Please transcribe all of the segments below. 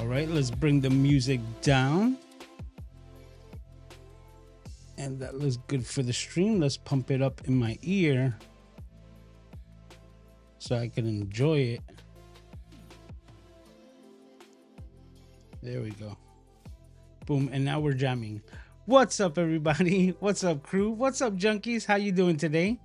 right, let's bring the music down. And that looks good for the stream. Let's pump it up in my ear so I can enjoy it. There we go. Boom. And now we're jamming. What's up, everybody? What's up, crew? What's up, junkies? How you doing today?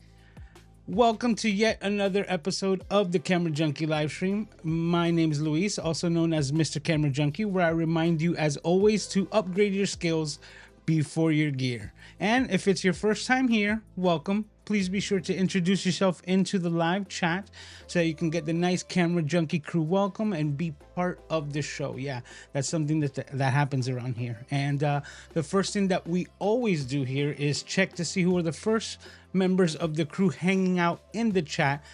Welcome to yet another episode of the Camera Junkie live stream. My name is Luis, also known as Mr. Camera Junkie, where I remind you, as always, to upgrade your skills before your gear. And if it's your first time here, welcome. Please be sure to introduce yourself into the live chat so that you can get the nice Camera Junkie Crew welcome and be part of the show. Yeah, that's something that happens around here. And the first thing that we always do here is check to see who are the first members of the crew hanging out in the chat.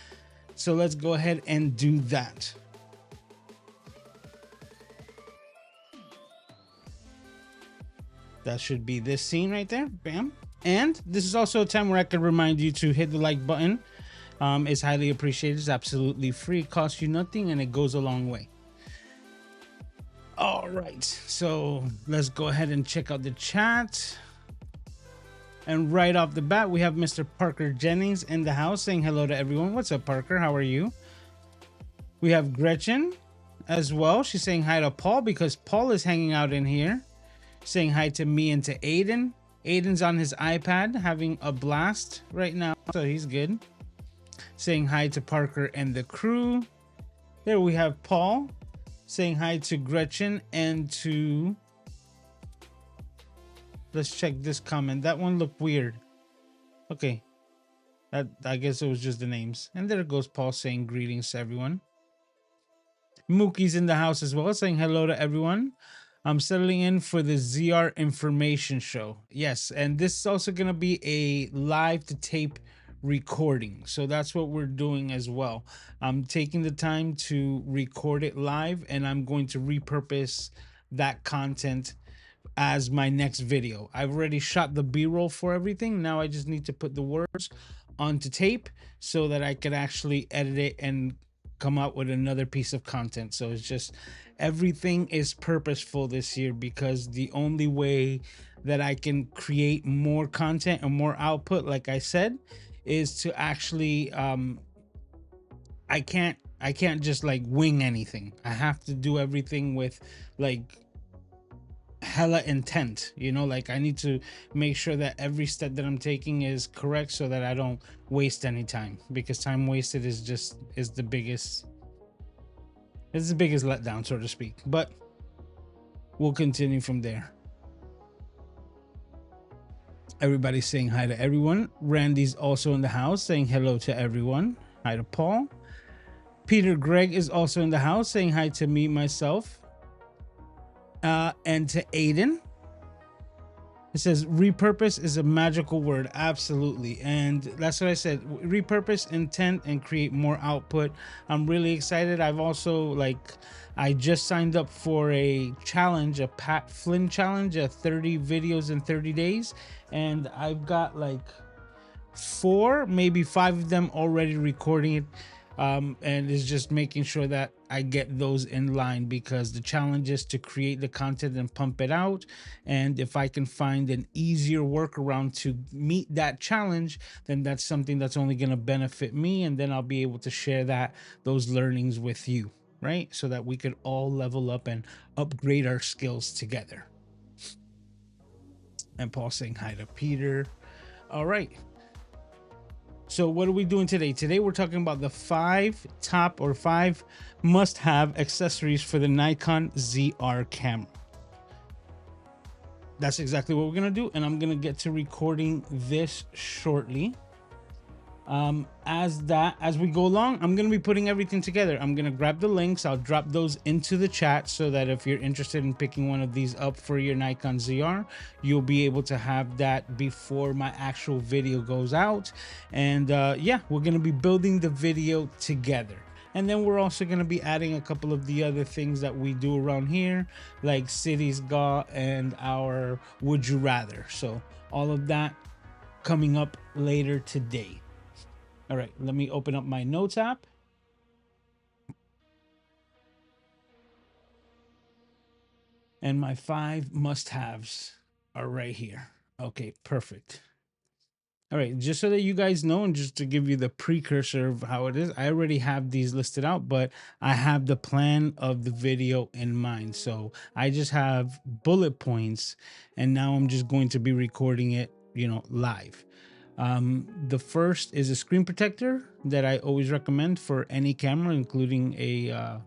So let's go ahead and do that. That should be this scene right there. Bam. And this is also a time where I can remind you to hit the like button. It's highly appreciated. It's absolutely free. It costs you nothing and it goes a long way. All right. So let's go ahead and check out the chat. And right off the bat, we have Mr. Parker Jennings in the house saying hello to everyone. What's up, Parker? How are you? We have Gretchen as well. She's saying hi to Paul because Paul is hanging out in here. Saying hi to me and to Aiden. Aiden's on his iPad having a blast right now, so he's good. Saying hi to Parker and the crew. There we have Paul saying hi to Gretchen and to... Let's check this comment. That one looked weird. Okay. I guess it was just the names. And there goes Paul saying greetings to everyone. Mookie's in the house as well, saying hello to everyone. I'm settling in for the ZR information show. Yes, and this is also going to be a live to tape recording. So that's what we're doing as well. I'm taking the time to record it live, and I'm going to repurpose that content as my next video. I've already shot the B-roll for everything. Now I just need to put the words onto tape so that I can actually edit it and come out with another piece of content. So it's just... everything is purposeful this year, because the only way that I can create more content and more output, like I said, is to actually I can't just like wing anything. I have to do everything with like hella intent, you know, like I need to make sure that every step that I'm taking is correct so that I don't waste any time, because time wasted is the biggest letdown, so to speak. But we'll continue from there. Everybody's saying hi to everyone. Randy's also in the house saying hello to everyone. Hi to Paul. Peter Greg is also in the house saying hi to me, myself, and to Aiden. It says repurpose is a magical word. Absolutely. And that's what I said. Repurpose, intent, and create more output. I'm really excited. I've also I just signed up for a challenge, a Pat Flynn challenge, 30 videos in 30 days. And I've got like 4, maybe 5 of them already recording it. And it's just making sure that I get those in line, because the challenge is to create the content and pump it out. And if I can find an easier workaround to meet that challenge, then that's something that's only going to benefit me. And then I'll be able to share those learnings with you, right? So that we could all level up and upgrade our skills together. And Paul saying hi to Peter. All right. So what are we doing today? Today we're talking about the 5 must-have accessories for the Nikon ZR camera. That's exactly what we're gonna do, and I'm gonna get to recording this shortly. As we go along, I'm gonna be putting everything together. I'm gonna grab the links. I'll drop those into the chat so that if you're interested in picking one of these up for your Nikon ZR, you'll be able to have that before my actual video goes out. And yeah, we're gonna be building the video together. And then we're also going to be adding a couple of the other things that we do around here, like Cities Got and our Would You Rather. So all of that coming up later today. All right, let me open up my notes app. And my 5 must-haves are right here. Okay, perfect. All right, just so that you guys know, and just to give you the precursor of how it is, I already have these listed out, but I have the plan of the video in mind. So I just have bullet points, and now I'm just going to be recording it, live. The first is a screen protector that I always recommend for any camera, including a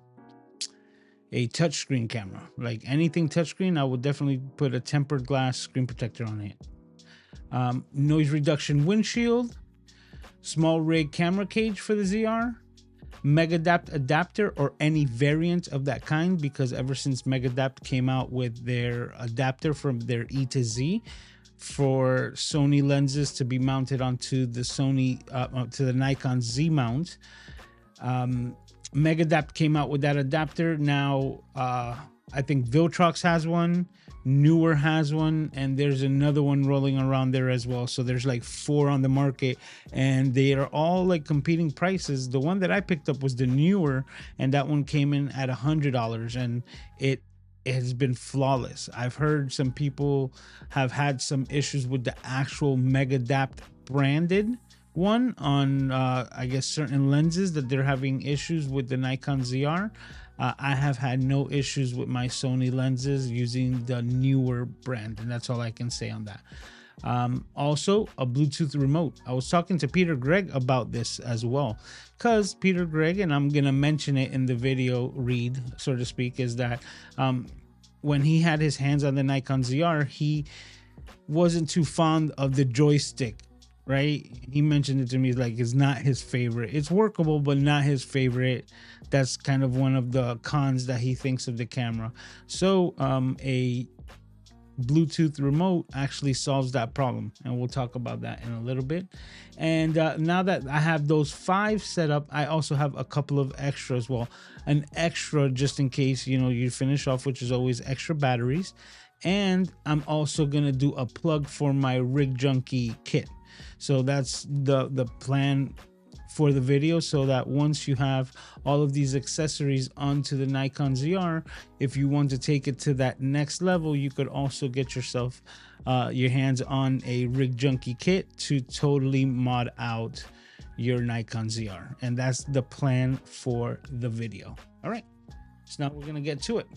touchscreen camera. Like anything touchscreen, I would definitely put a tempered glass screen protector on it. Noise reduction windshield, small rig camera cage for the ZR, Megadapt adapter or any variant of that kind, because ever since Megadapt came out with their adapter from their E to Z for Sony lenses to be mounted onto the to the Nikon Z mount, Megadapt came out with that adapter. Now I think Viltrox has one, Newer has one, and there's another one rolling around there as well. So there's like 4 on the market, and they are all like competing prices. The one that I picked up was the Newer, and that one came in at $100, and it has been flawless. I've heard some people have had some issues with the actual Megadapt branded one on I guess certain lenses, that they're having issues with the Nikon ZR. I have had no issues with my Sony lenses using the Newer brand, and that's all I can say on that. Also, a Bluetooth remote. I was talking to Peter Gregg about this as well, because Peter Gregg, and I'm gonna mention it in the video read, so to speak, is that when he had his hands on the Nikon ZR, he wasn't too fond of the joystick. Right, he mentioned it to me, like it's not his favorite. It's workable, but not his favorite. That's kind of one of the cons that he thinks of the camera. So a Bluetooth remote actually solves that problem, and we'll talk about that in a little bit. And now that I have those 5 set up, I also have a couple of extras. Well, an extra just in case you finish off, which is always extra batteries. And I'm also gonna do a plug for my Rig Junkie kit. So that's the plan for the video, so that once you have all of these accessories onto the Nikon ZR, if you want to take it to that next level, you could also get yourself your hands on a Rig Junkie kit to totally mod out your Nikon ZR. And that's the plan for the video. All right, so now we're gonna get to it.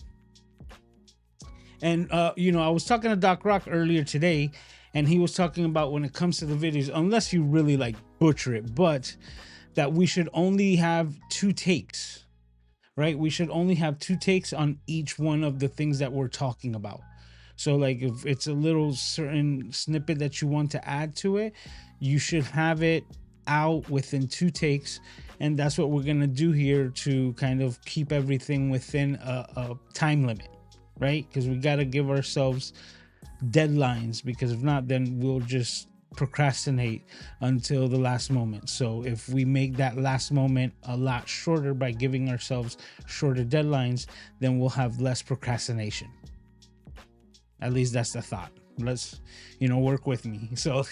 And I was talking to Doc Rock earlier today, and he was talking about, when it comes to the videos, unless you really like butcher it, but that we should only have 2 takes, right? We should only have 2 takes on each one of the things that we're talking about. So like if it's a little certain snippet that you want to add to it, you should have it out within 2 takes. And that's what we're going to do here to kind of keep everything within a time limit, right? Because we got to give ourselves deadlines, because if not, then we'll just procrastinate until the last moment. So if we make that last moment a lot shorter by giving ourselves shorter deadlines, then we'll have less procrastination. At least that's the thought. Let's work with me. So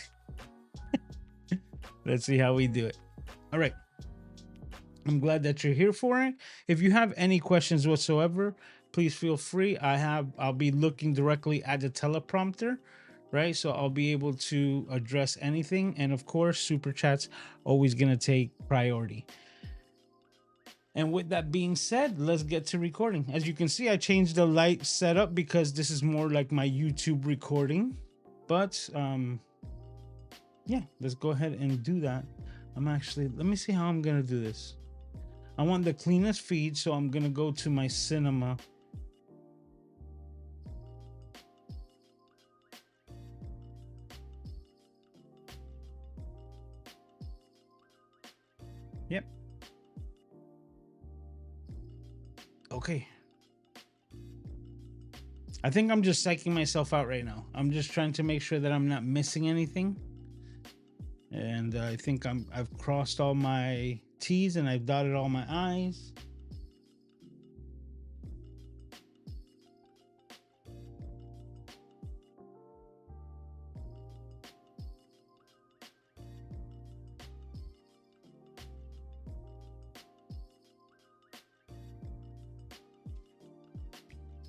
let's see how we do it. All right, I'm glad that you're here for it. If you have any questions whatsoever, please feel free. I'll be looking directly at the teleprompter, right? So I'll be able to address anything. And of course, super chats always gonna take priority. And with that being said, let's get to recording. As you can see, I changed the light setup because this is more like my YouTube recording. But yeah, let's go ahead and do that. Let me see how I'm gonna do this. I want the cleanest feed, so I'm gonna go to my cinema. Yep. Okay. I think I'm just psyching myself out right now. I'm just trying to make sure that I'm not missing anything. And I think I've crossed all my T's and I've dotted all my I's.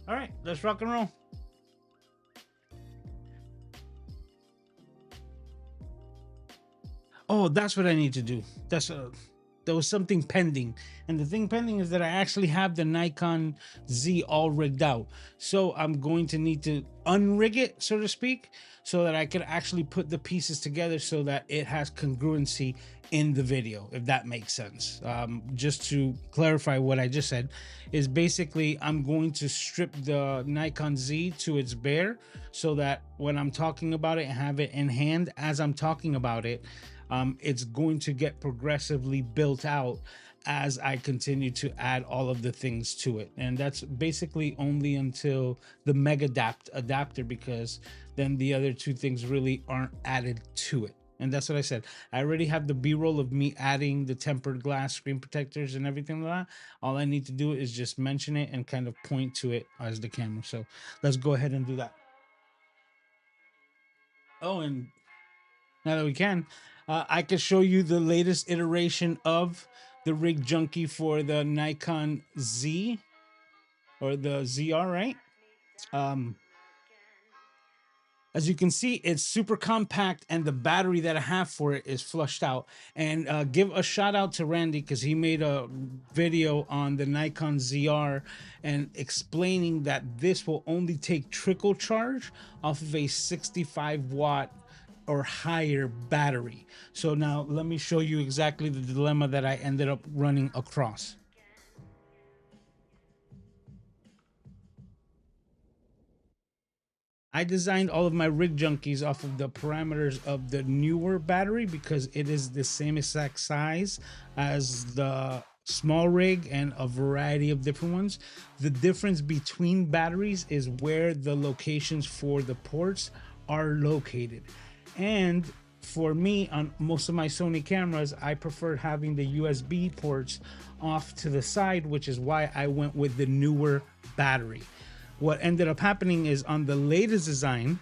All right, let's rock and roll. Oh, that's what I need to do. There was something pending, and the thing pending is that I actually have the Nikon Z all rigged out. So I'm going to need to unrig it, so to speak, so that I can actually put the pieces together so that it has congruency in the video, if that makes sense. Just to clarify what I just said, is basically I'm going to strip the Nikon Z to its bare so that when I'm talking about it and have it in hand as I'm talking about it, it's going to get progressively built out as I continue to add all of the things to it. And that's basically only until the Mega adapter, because then the other two things really aren't added to it. And that's what I said. I already have the B-roll of me adding the tempered glass screen protectors and everything like that. All I need to do is just mention it and kind of point to it as the camera. So let's go ahead and do that. Oh, and now that we can, I can show you the latest iteration of the rig junkie for the Nikon Z, or the ZR, right? Um, as you can see, it's super compact, and the battery that I have for it is flushed out. And give a shout out to Randy, because he made a video on the Nikon ZR and explaining that this will only take trickle charge off of a 65 watt or higher battery. So now let me show you exactly the dilemma that I ended up running across. I designed all of my rig junkies off of the parameters of the newer battery because it is the same exact size as the small rig and a variety of different ones. The difference between batteries is where the locations for the ports are located. And for me, on most of my Sony cameras, I prefer having the USB ports off to the side, which is why I went with the newer battery. What ended up happening is on the latest design,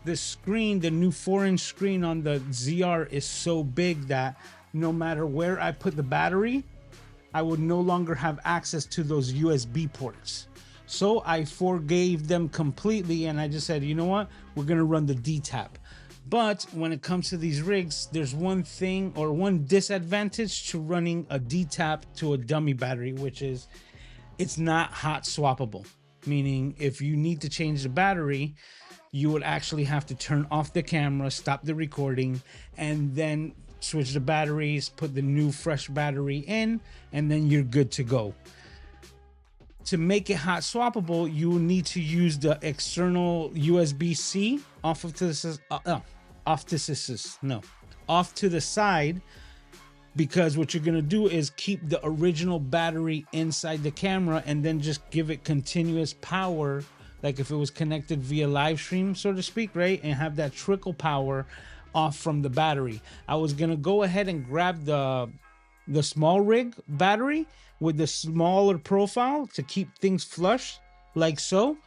the screen, the new 4-inch screen on the ZR is so big that no matter where I put the battery, I would no longer have access to those USB ports. So I forgave them completely, and I just said, you know what, we're gonna run the D-tap. But when it comes to these rigs, there's one thing or one disadvantage to running a D-tap to a dummy battery, which is it's not hot swappable. Meaning if you need to change the battery, you would actually have to turn off the camera, stop the recording, and then switch the batteries, put the new fresh battery in, and then you're good to go. To make it hot swappable, you will need to use the external USB-C off to the side, because what you're gonna do is keep the original battery inside the camera and then just give it continuous power, like if it was connected via live stream, so to speak, right? And have that trickle power off from the battery. I was gonna go ahead and grab the small rig battery with the smaller profile to keep things flush, like so.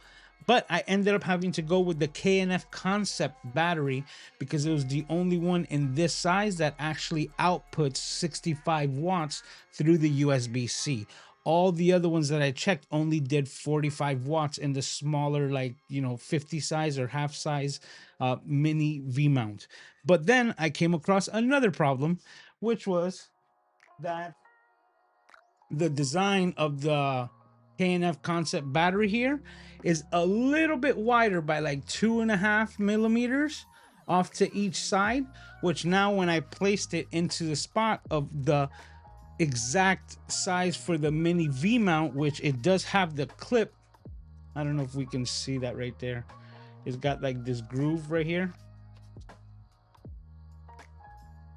But I ended up having to go with the K&F Concept battery because it was the only one in this size that actually outputs 65 watts through the USB-C. All the other ones that I checked only did 45 watts in the smaller, like, 50 size or half size mini V-mount. But then I came across another problem, which was that the design of the K&F Concept battery here is a little bit wider by like 2.5 millimeters off to each side, which now when I placed it into the spot of the exact size for the mini V mount, which it does have the clip, I don't know if we can see that right there, it's got like this groove right here,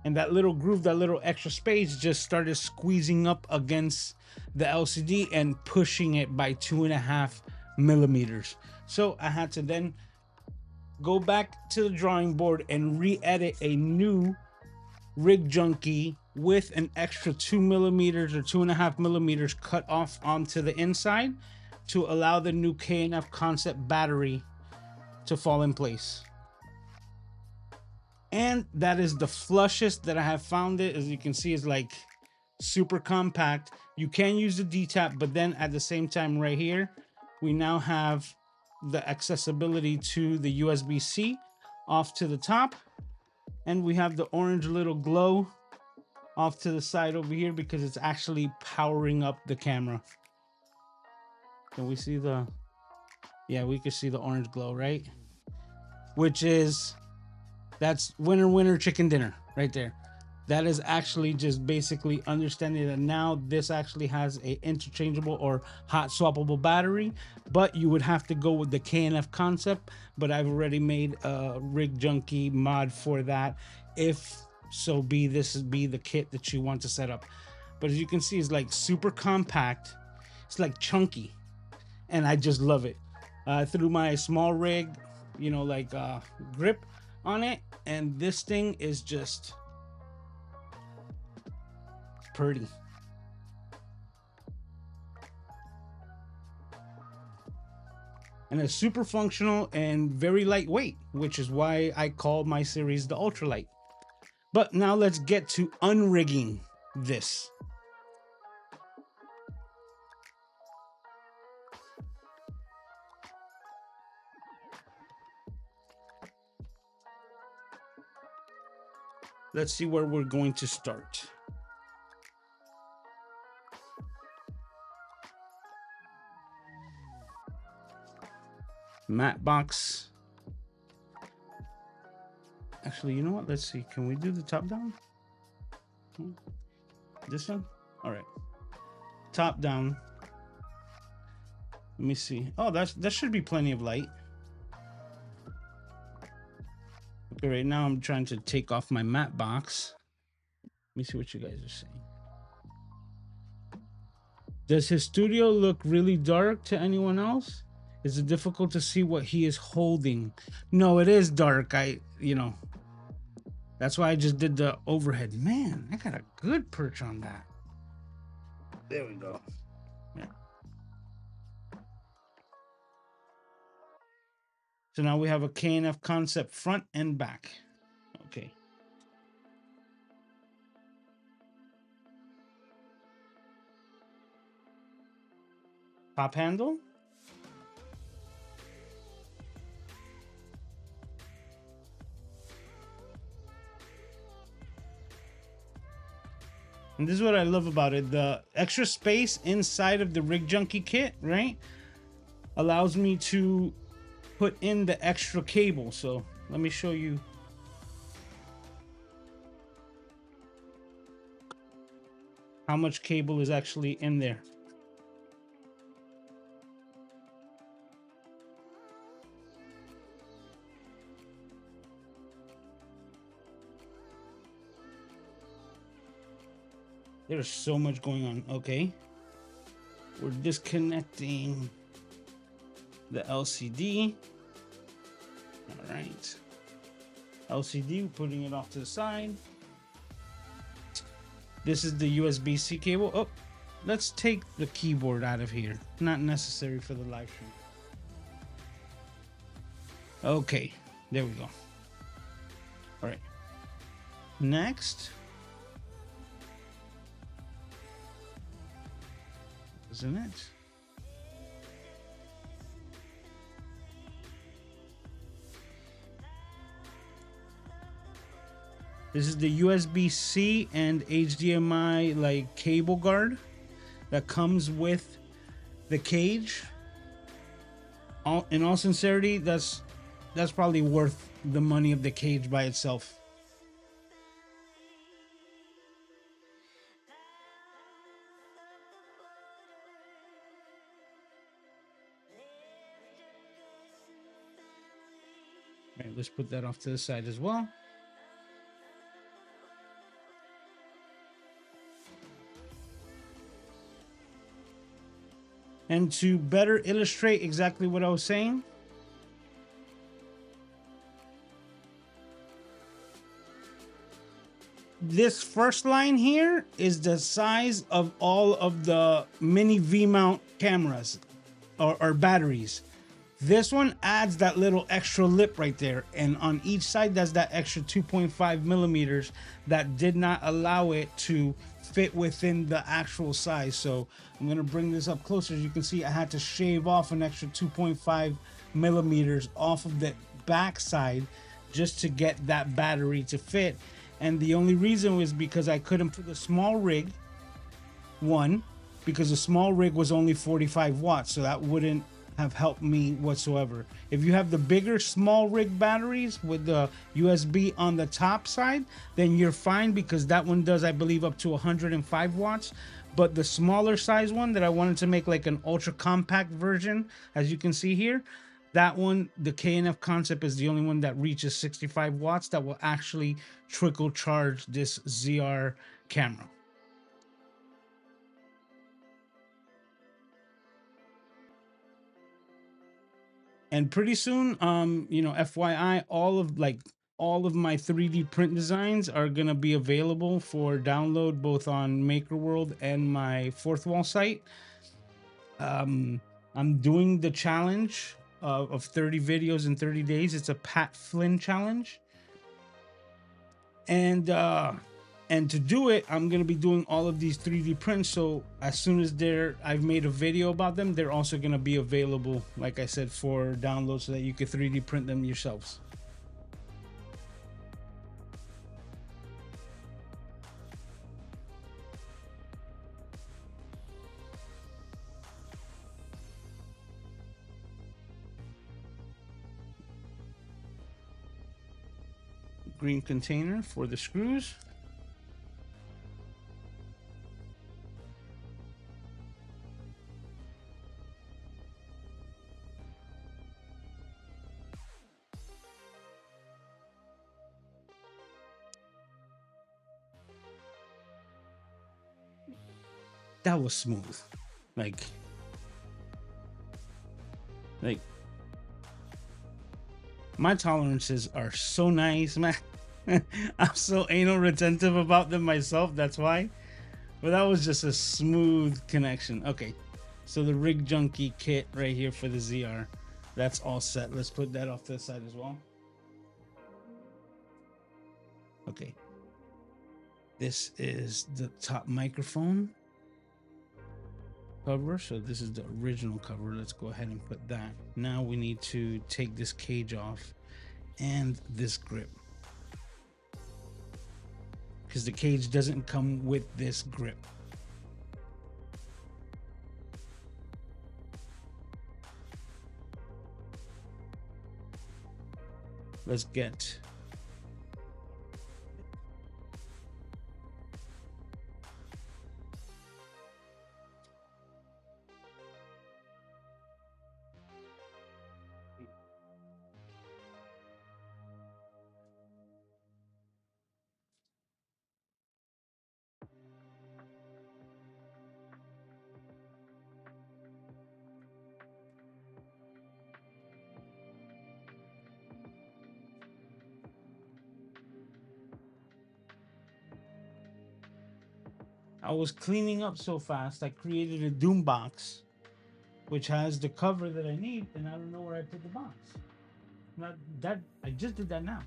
and that little groove, that little extra space just started squeezing up against the LCD and pushing it by 2.5 millimeters. So I had to then go back to the drawing board and re-edit a new rig junkie with an extra 2 millimeters or 2.5 millimeters cut off onto the inside to allow the new K&F Concept battery to fall in place. And that is the flushest that I have found it. As you can see, it's like super compact. You can use the D-tap, but then at the same time right here, we now have the accessibility to the USB-C off to the top. And we have the orange little glow off to the side over here because it's actually powering up the camera. Can we see the... Yeah, we can see the orange glow, right? Which is... That's winner, winner, chicken dinner right there. That is actually just basically understanding that now this actually has a interchangeable or hot swappable battery, but you would have to go with the KNF concept. But I've already made a Rig Junkie mod for that. If so be this is the kit that you want to set up. But as you can see, it's like super compact. It's like chunky, and I just love it. Through my small rig, you know, like grip on it, and this thing is just pretty. And it's super functional and very lightweight, which is why I call my series the ultralight. But now let's get to unrigging this. Let's see where we're going to start. Matte box. Actually, you know what? Let's see. Can we do the top down? This one? All right. Top down. Let me see. Oh, that should be plenty of light. Okay, right now I'm trying to take off my matte box. Let me see what you guys are saying. Does his studio look really dark to anyone else? Is it difficult to see what he is holding? No, it is dark. You know, that's why I just did the overhead. Man, I got a good perch on that. There we go. Yeah. So now we have a KNF concept front and back. Okay. Top handle. And this is what I love about it. The extra space inside of the Rig Junkie kit, right, allows me to put in the extra cable. So let me show you. How much cable is actually in there. There's so much going on. Okay. We're disconnecting the LCD. All right. LCD, putting it off to the side. This is the USB-C cable. Oh, let's take the keyboard out of here. Not necessary for the live stream. Okay, there we go. All right. Next. Isn't it? This is the USB-C and HDMI like cable guard that comes with the cage. In all sincerity, that's probably worth the money of the cage by itself. All right, let's put that off to the side as well. And to better illustrate exactly what I was saying, this first line here is the size of all of the mini V-mount cameras or batteries. This one adds that little extra lip right there, and on each side that's that extra 2.5 millimeters that did not allow it to fit within the actual size. So I'm gonna bring this up closer. As you can see, I had to shave off an extra 2.5 millimeters off of the back side just to get that battery to fit. And the only reason was because I couldn't put the small rig, one, because the small rig was only 45 watts, so that wouldn't have helped me whatsoever. If you have the bigger small rig batteries with the USB on the top side, then you're fine, because that one does, I believe, up to 105 watts. But the smaller size one that I wanted to make like an ultra compact version, as you can see here, that one, the KNF Concept, is the only one that reaches 65 watts that will actually trickle charge this ZR camera. And pretty soon, you know, FYI, all of my 3D print designs are gonna be available for download both on Maker World and my Fourth Wall site. I'm doing the challenge of 30 videos in 30 days. It's a Pat Flynn challenge, and to do it, I'm gonna be doing all of these 3D prints. So as soon as I've made a video about them, they're also gonna be available, like I said, for download, so that you can 3D print them yourselves. Green container for the screws. That was smooth. Like my tolerances are so nice, man. I'm so anal retentive about them myself, that's why. But that was just a smooth connection. Okay, so the Rig Junkie kit right here for the ZR, that's all set. Let's put that off to the side as well. Okay, this is the top microphone cover. So this is the original cover. Let's go ahead and put that. Now we need to take this cage off and this grip, because the cage doesn't come with this grip. Let's get I was cleaning up so fast, I created a doom box, which has the cover that I need, and I don't know where I put the box. Not that I just did that now.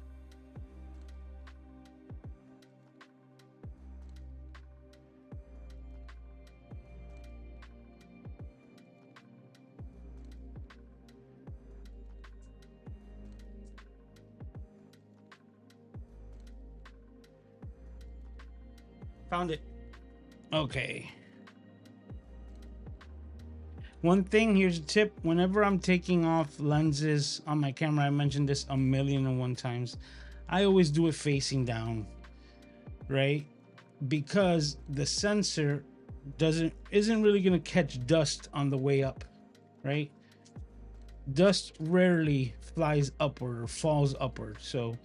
Found it. Okay. One thing, here's a tip. Whenever I'm taking off lenses on my camera, I mentioned this a million and one times, I always do it facing down, right? Because the sensor isn't really gonna catch dust on the way up, right? Dust rarely flies upward or falls upward. So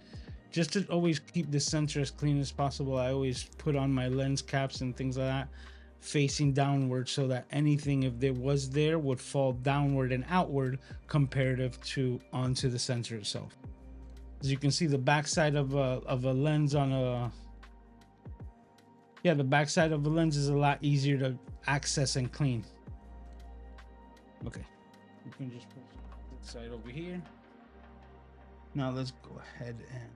just to always keep the sensor as clean as possible, I always put on my lens caps and things like that facing downward, so that anything, if there was there, would fall downward and outward comparative to onto the sensor itself. As you can see, the backside of a lens on a the backside of a lens is a lot easier to access and clean. Okay, you can just put this side over here. Now let's go ahead and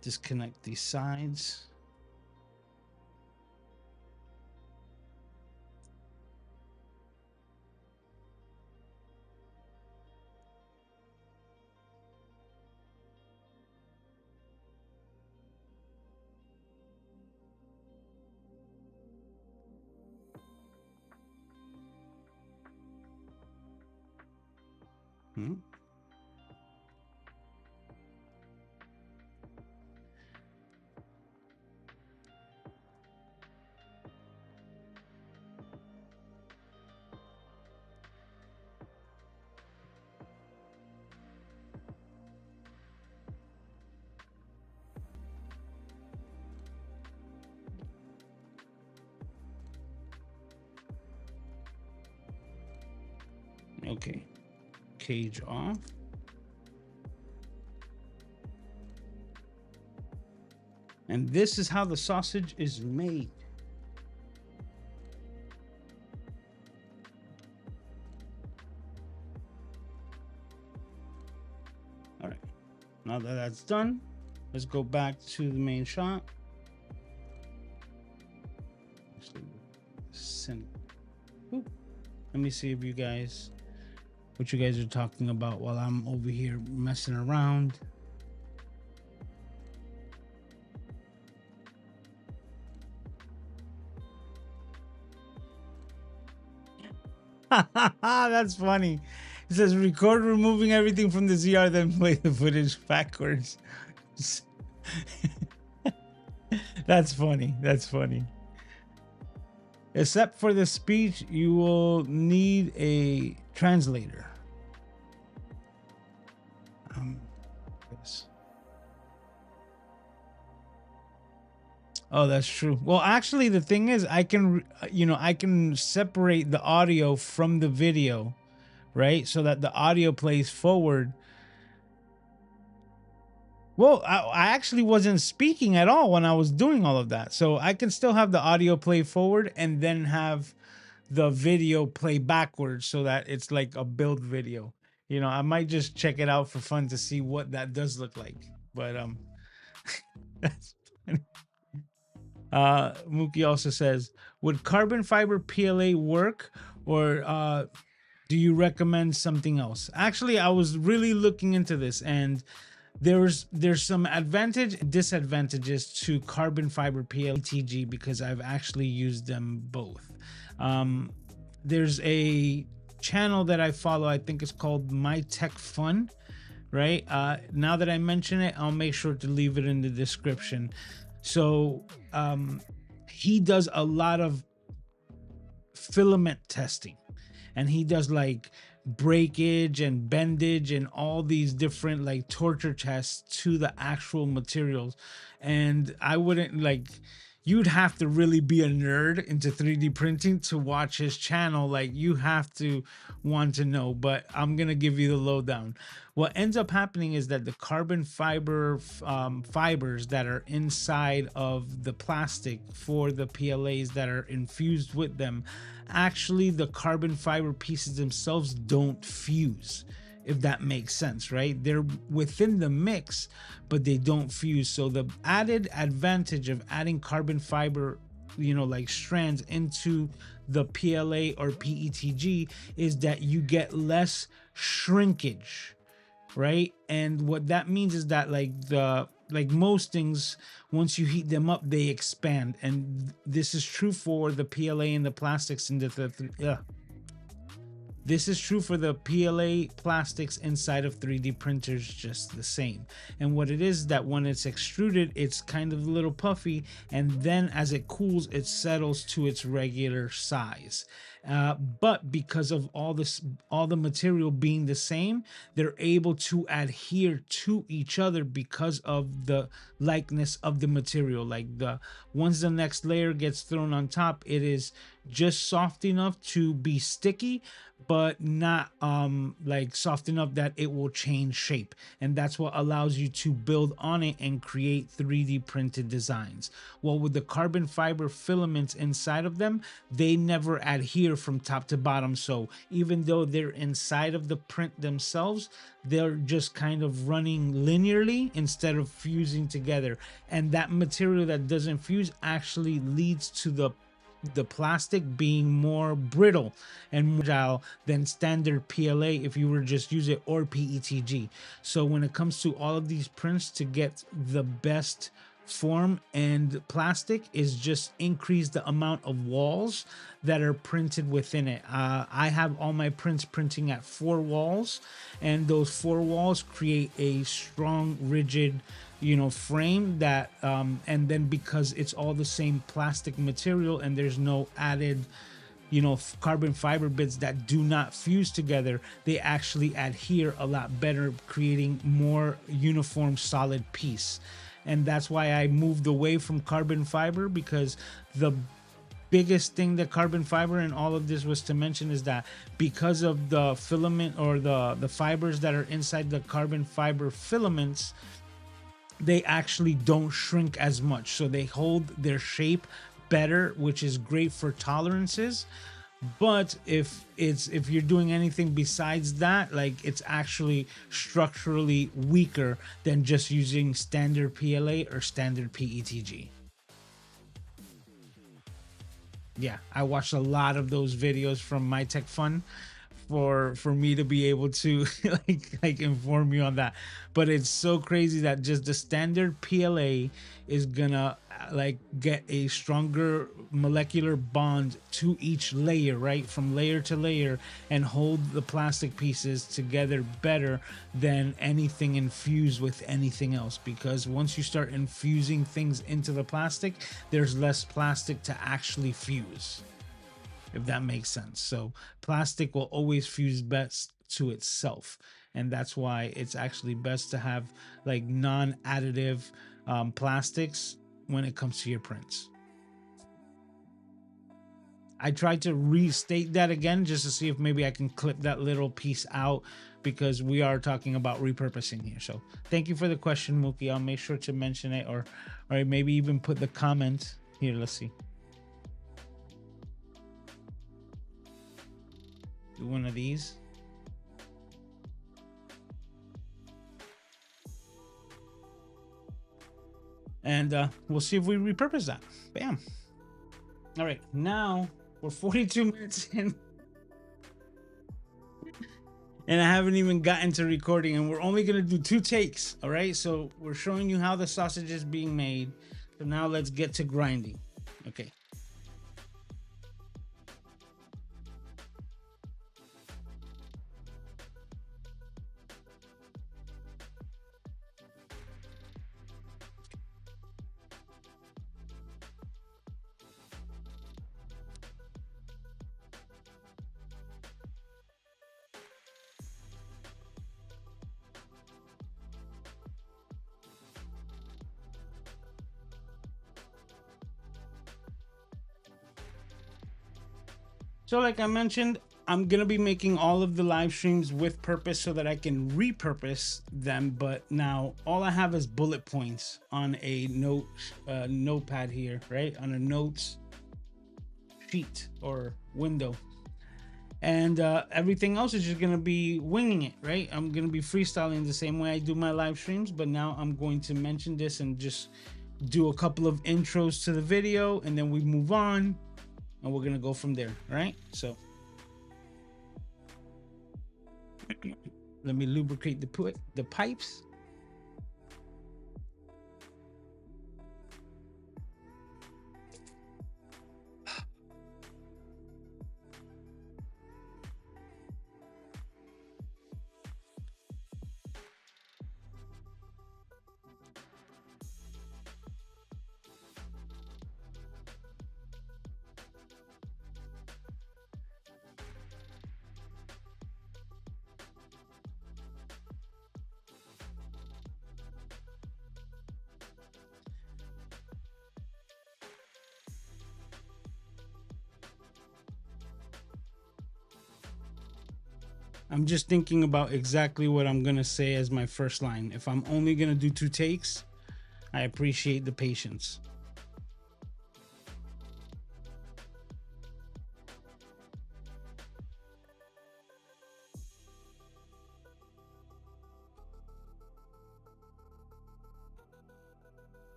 disconnect these sides. Hmm? Okay, cage off. And this is how the sausage is made. All right, now that that's done, let's go back to the main shot. Let me see if you guys, what you guys are talking about while I'm over here messing around. That's funny. It says record removing everything from the ZR, then play the footage backwards. That's funny. That's funny. Except for the speech, you will need a translator. Yes. Oh, that's true. Well, actually, the thing is, I can, I can separate the audio from the video, right? So that the audio plays forward. Well, I actually wasn't speaking at all when I was doing all of that. So I can still have the audio play forward and then have the video play backwards so that it's like a build video. I might just check it out for fun to see what that does look like. But that's funny. Mookie also says, would carbon fiber PLA work, or do you recommend something else? Actually, I was really looking into this, and there's some disadvantages to carbon fiber PLTG because I've actually used them both. There's a channel that I follow, I think it's called My Tech Fun, right? Now that I mention it, I'll make sure to leave it in the description. So he does a lot of filament testing, and he does like breakage and bendage and all these different like torture tests to the actual materials. And I wouldn't like, you'd have to really be a nerd into 3D printing to watch his channel. Like, you have to want to know, but I'm gonna give you the lowdown. What ends up happening is that the carbon fiber fibers that are inside of the plastic for the PLAs that are infused with them, actually the carbon fiber pieces themselves don't fuse, if that makes sense, right? They're within the mix, but they don't fuse. So the added advantage of adding carbon fiber, like strands into the PLA or PETG is that you get less shrinkage, right? And what that means is that like most things, once you heat them up, they expand. And this is true for the PLA and the plastics in this is true for the PLA plastics inside of 3D printers just the same. And what it is that when it's extruded, it's kind of a little puffy, and then as it cools, it settles to its regular size. But because of all the material being the same, they're able to adhere to each other because of the likeness of the material. Like once the next layer gets thrown on top, it is just soft enough to be sticky, but not like soft enough that it will change shape. And that's what allows you to build on it and create 3D printed designs. Well, with the carbon fiber filaments inside of them, they never adhere from top to bottom. So even though they're inside of the print themselves, they're just kind of running linearly instead of fusing together. And that material that doesn't fuse actually leads to the plastic being more brittle and more fragile than standard PLA if you were just use it, or PETG. So when it comes to all of these prints, to get the best form and plastic is just increase the amount of walls that are printed within it. I have all my prints printing at 4 walls, and those 4 walls create a strong, rigid, frame that, and then because it's all the same plastic material and there's no added carbon fiber bits that do not fuse together, they actually adhere a lot better, creating more uniform solid piece. And that's why I moved away from carbon fiber, because the biggest thing that carbon fiber and all of this was to mention is that because of the filament or the fibers that are inside the carbon fiber filaments, they actually don't shrink as much, so they hold their shape better, which is great for tolerances. But if you're doing anything besides that, like, it's actually structurally weaker than just using standard PLA or standard PETG. Yeah, I watched a lot of those videos from My Tech Fun for me to be able to like inform you on that. But it's so crazy that just the standard PLA is gonna like get a stronger molecular bond to each layer, right, from layer to layer, and hold the plastic pieces together better than anything infused with anything else. Because once you start infusing things into the plastic, there's less plastic to actually fuse, if that makes sense. So plastic will always fuse best to itself, and that's why it's actually best to have like non-additive plastics when it comes to your prints. I tried to restate that again just to see if maybe I can clip that little piece out, because we are talking about repurposing here. So thank you for the question, Mookie. I'll make sure to mention it, or maybe even put the comment here. Let's see. Do one of these. And we'll see if we repurpose that. Bam. All right, now we're 42 minutes in and I haven't even gotten to recording, and we're only gonna do 2 takes. All right, so we're showing you how the sausage is being made. So now let's get to grinding. Okay. So like I mentioned, I'm going to be making all of the live streams with purpose so that I can repurpose them. But now all I have is bullet points on a notepad here, right? On a notes sheet or window. And everything else is just going to be winging it, right? I'm going to be freestyling the same way I do my live streams. But now I'm going to mention this and just do a couple of intros to the video, and then we move on. And we're gonna go from there, right? So let me lubricate the pipes. I'm just thinking about exactly what I'm gonna say as my first line. If I'm only gonna do 2 takes, I appreciate the patience.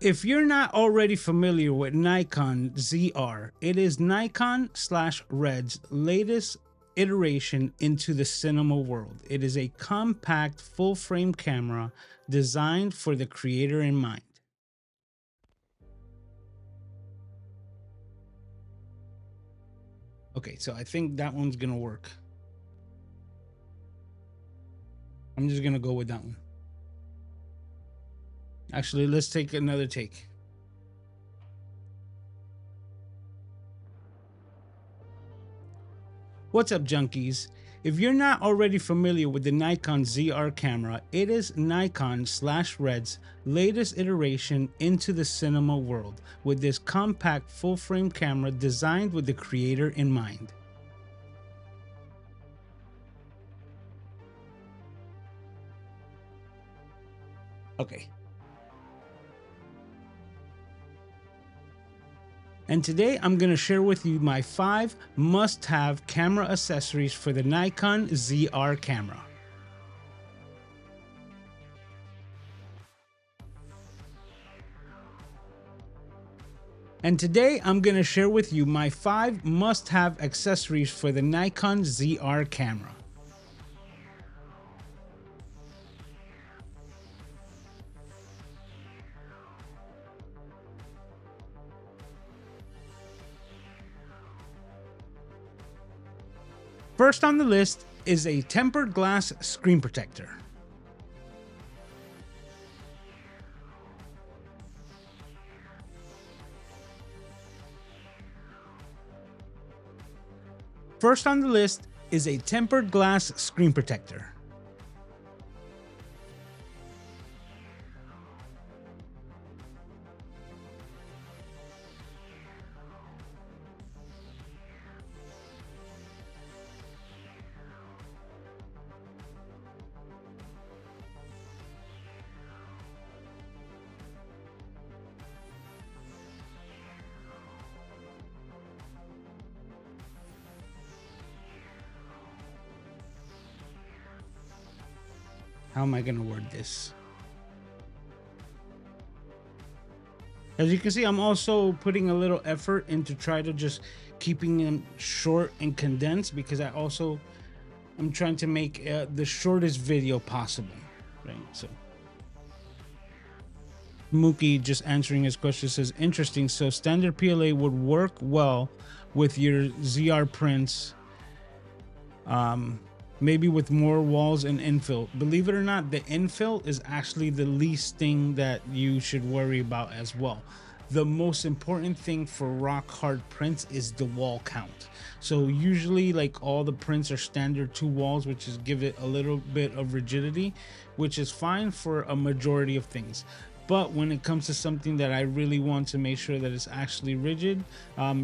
If you're not already familiar with Nikon ZR, it is Nikon/Red's latest iteration into the cinema world. It is a compact full frame camera designed for the creator in mind. Okay, so I think that one's gonna work. I'm just gonna go with that one. Actually, let's take another take. What's up, junkies? If you're not already familiar with the Nikon ZR camera, it is Nikon/Red's latest iteration into the cinema world with this compact full-frame camera designed with the creator in mind. Okay. And today I'm going to share with you my 5 must-have camera accessories for the Nikon ZR camera. And today I'm going to share with you my 5 must-have accessories for the Nikon ZR camera. First on the list is a tempered glass screen protector. First on the list is a tempered glass screen protector. How am I going to word this? As you can see, I'm also putting a little effort into try to just keeping them short and condensed, because I'm trying to make the shortest video possible, right? So Mookie, just answering his question, says, interesting. So standard PLA would work well with your ZR prints. Maybe with more walls and infill. Believe it or not, the infill is actually the least thing that you should worry about as well. The most important thing for rock hard prints is the wall count. So usually, like, all the prints are standard 2 walls, which is give it a little bit of rigidity, which is fine for a majority of things. But when it comes to something that I really want to make sure that it's actually rigid,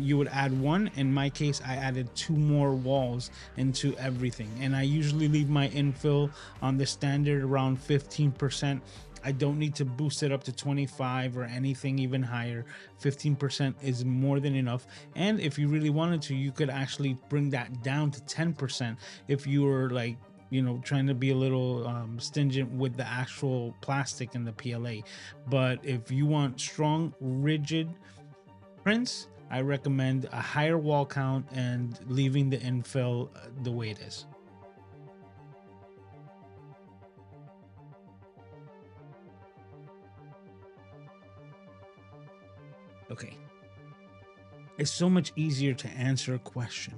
you would add 1. In my case, I added 2 more walls into everything. And I usually leave my infill on the standard around 15%. I don't need to boost it up to 25 or anything even higher. 15% is more than enough. And if you really wanted to, you could actually bring that down to 10% if you were, like, you know, trying to be a little stingent with the actual plastic and the PLA. But if you want strong, rigid prints, I recommend a higher wall count and leaving the infill the way it is. Okay. It's so much easier to answer a question.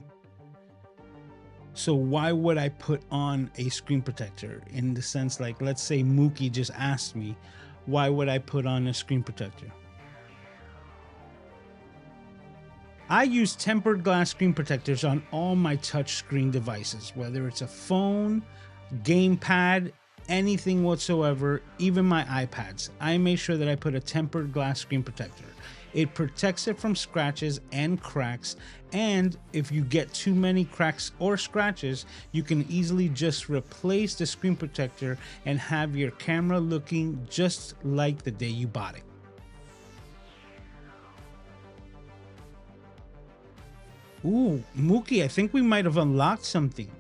So why would I put on a screen protector? In the sense, like, let's say Mookie just asked me, why would I put on a screen protector? I use tempered glass screen protectors on all my touchscreen devices, whether it's a phone, gamepad, anything whatsoever, even my iPads. I make sure that I put a tempered glass screen protector. It protects it from scratches and cracks, and if you get too many cracks or scratches, you can easily just replace the screen protector and have your camera looking just like the day you bought it. Ooh, Mookie, I think we might have unlocked something,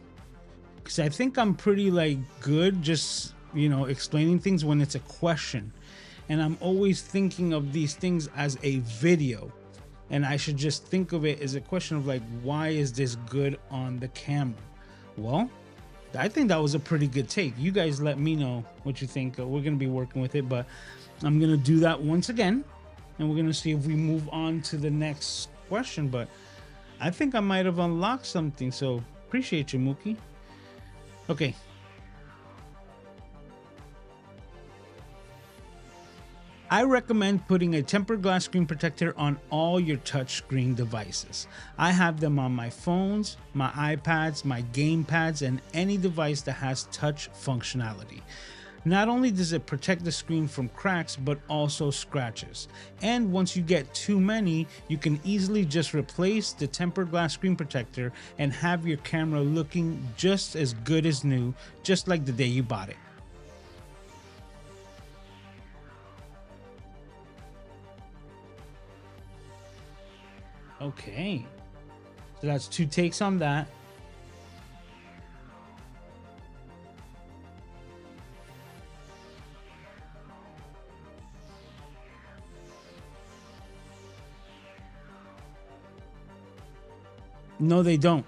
because I think I'm pretty, like, good just, you know, explaining things when it's a question. And I'm always thinking of these things as a video, and I should just think of it as a question of, like, why is this good on the camera? Well, I think that was a pretty good take. You guys let me know what you think. We're going to be working with it, but I'm going to do that once again. And we're going to see if we move on to the next question. But I think I might have unlocked something. So appreciate you, Mookie. Okay. I recommend putting a tempered glass screen protector on all your touchscreen devices. I have them on my phones, my iPads, my game pads, and any device that has touch functionality. Not only does it protect the screen from cracks, but also scratches. And once you get too many, you can easily just replace the tempered glass screen protector and have your camera looking just as good as new, just like the day you bought it. Okay, so that's 2 takes on that. No, they don't.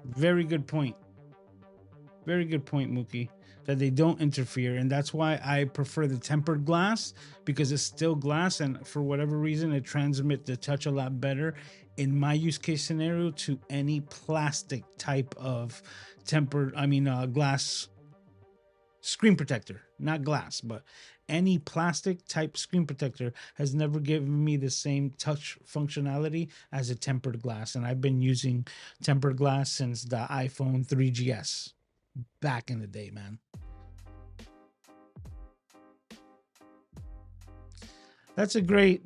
Very good point. Very good point, Mookie, that they don't interfere. And that's why I prefer the tempered glass, because it's still glass. And for whatever reason, it transmits the touch a lot better in my use case scenario to any plastic type of glass screen protector. Not glass, but any plastic type screen protector has never given me the same touch functionality as a tempered glass. And I've been using tempered glass since the iPhone 3GS back in the day, man. That's a great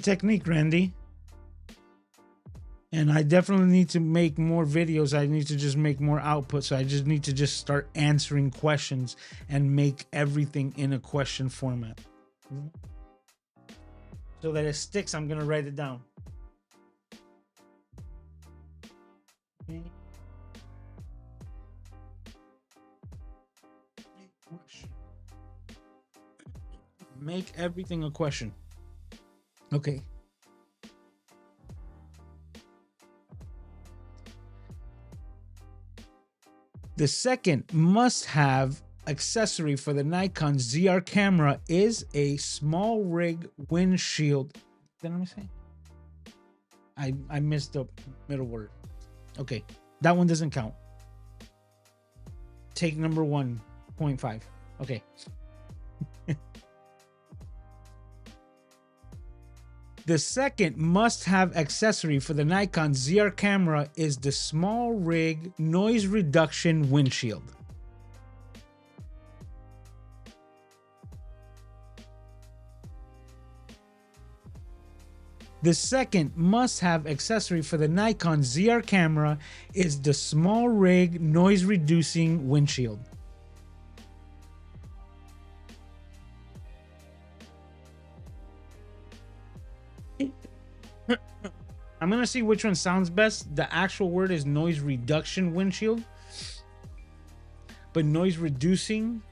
technique, Randy. And I definitely need to make more videos. I need to just make more output. So I just need to just start answering questions and make everything in a question format. So that it sticks, I'm going to write it down. Okay. Make everything a question. Okay. The second must-have accessory for the Nikon ZR camera is a small rig windshield. Did I say? I missed the middle word. Okay, that one doesn't count. Take number 1.5. Okay. The second must-have accessory for the Nikon ZR camera is the small rig noise reduction windshield. The second must-have accessory for the Nikon ZR camera is the small rig noise reducing windshield. I'm going to see which one sounds best. The actual word is noise reduction windshield. But noise reducing.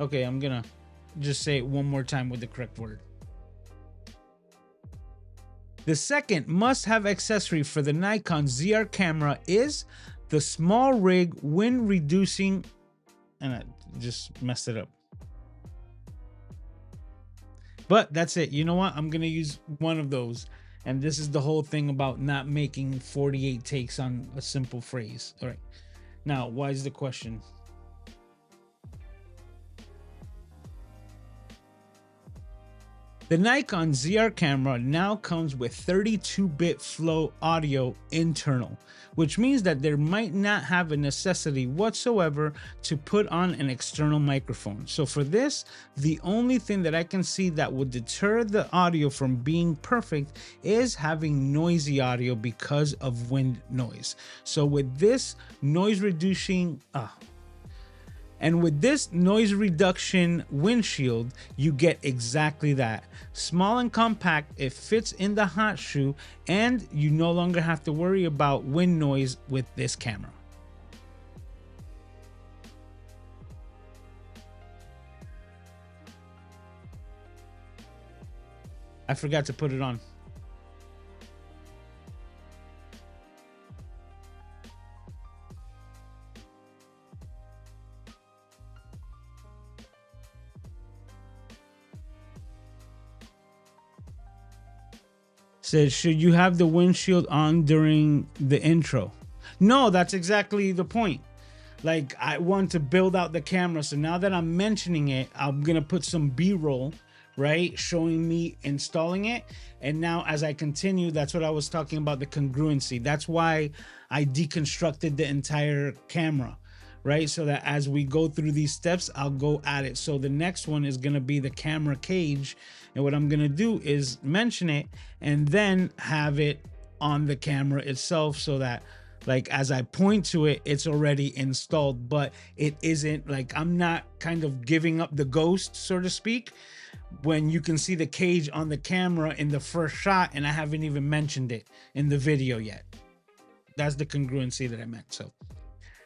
Okay, I'm going to just say it one more time with the correct word. The second must-have accessory for the Nikon ZR camera is the small rig wind reducing. And I just messed it up. But that's it. You know what? I'm going to use one of those. And this is the whole thing about not making 48 takes on a simple phrase. All right. Now, why is the question? The Nikon ZR camera now comes with 32-bit flow audio internal, which means that there might not have a necessity whatsoever to put on an external microphone. So for this, the only thing that I can see that would deter the audio from being perfect is having noisy audio because of wind noise. So with this noise reducing, with this noise reduction windshield, you get exactly that. Small and compact, it fits in the hot shoe, and you no longer have to worry about wind noise with this camera. I forgot to put it on. Says, should you have the windshield on during the intro? No, that's exactly the point. Like, I want to build out the camera. So now that I'm mentioning it, I'm going to put some B-roll, right? Showing me installing it. And now as I continue, that's what I was talking about, the congruency. That's why I deconstructed the entire camera, right? So that as we go through these steps, I'll go at it. So the next one is going to be the camera cage. And what I'm going to do is mention it and then have it on the camera itself, so that like as I point to it, it's already installed. But it isn't like, I'm not kind of giving up the ghost, so to speak, when you can see the cage on the camera in the first shot and I haven't even mentioned it in the video yet. That's the congruency that I meant. So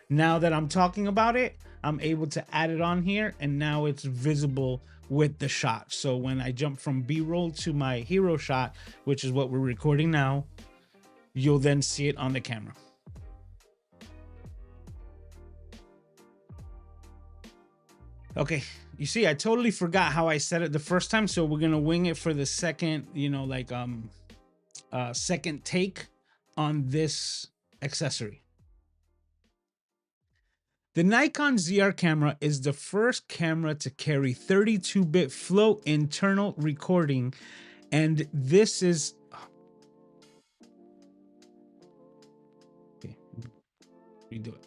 now that I'm talking about it, I'm able to add it on here, and now it's visible with the shot. So when I jump from B-roll to my hero shot, which is what we're recording now, you'll then see it on the camera. Okay, you see, I totally forgot how I said it the first time, so we're gonna wing it for the second, you know, like second take on this accessory. The Nikon ZR camera is the first camera to carry 32-bit flow internal recording, and this is okay, redo it.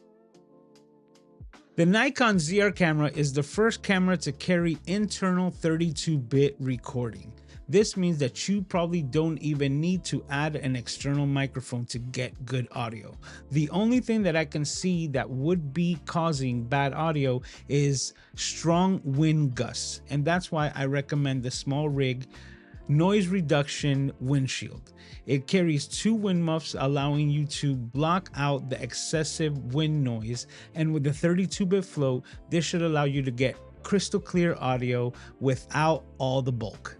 The Nikon ZR camera is the first camera to carry internal 32-bit recording. This means that you probably don't even need to add an external microphone to get good audio. The only thing that I can see that would be causing bad audio is strong wind gusts, and that's why I recommend the small rig noise reduction windshield. It carries 2 wind muffs, allowing you to block out the excessive wind noise, and with the 32-bit flow, this should allow you to get crystal clear audio without all the bulk.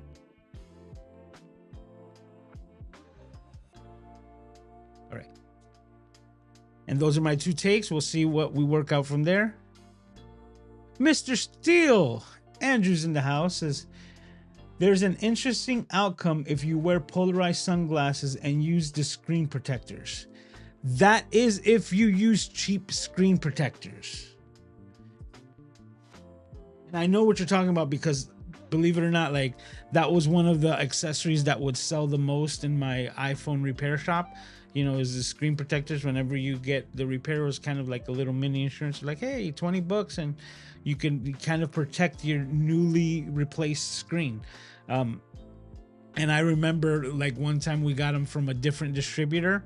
All right, and those are my 2 takes. We'll see what we work out from there. Mr. Steele Andrews in the house says, there's an interesting outcome if you wear polarized sunglasses and use the screen protectors. That is if you use cheap screen protectors. And I know what you're talking about, because believe it or not, like that was one of the accessories that would sell the most in my iPhone repair shop. You know, is the screen protectors. Whenever you get the repair, was kind of like a little mini insurance. Like, hey, 20 bucks and you can kind of protect your newly replaced screen. And I remember like one time we got them from a different distributor,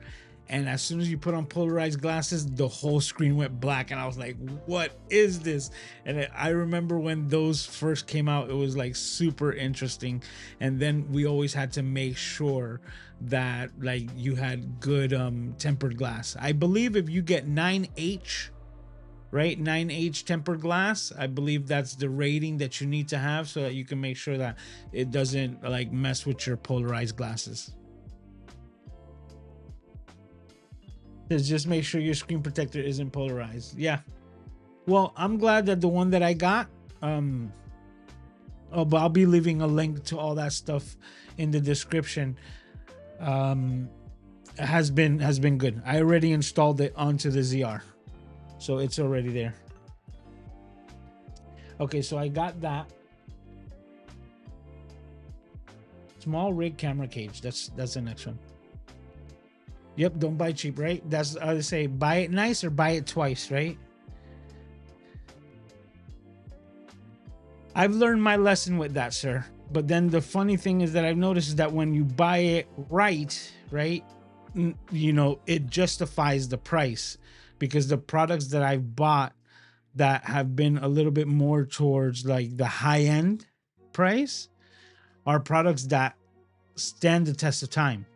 and as soon as you put on polarized glasses, the whole screen went black, and I was like, what is this? And I remember when those first came out, it was like super interesting. And then we always had to make sure that like you had good tempered glass. I believe if you get 9H, right, 9H tempered glass, I believe that's the rating that you need to have, so that you can make sure that it doesn't like mess with your polarized glasses. Just make sure your screen protector isn't polarized. Yeah, well, I'm glad that the one that I got, oh, but I'll be leaving a link to all that stuff in the description, has been good. I already installed it onto the ZR, so it's already there. Okay, so I got that small rig camera cage. That's the next one. Yep, don't buy cheap, right? That's I would say, buy it nice or buy it twice, right? I've learned my lesson with that, sir. But then the funny thing is that I've noticed that when you buy it right, you know, it justifies the price, because the products that I've bought that have been a little bit more towards like the high end price are products that stand the test of time.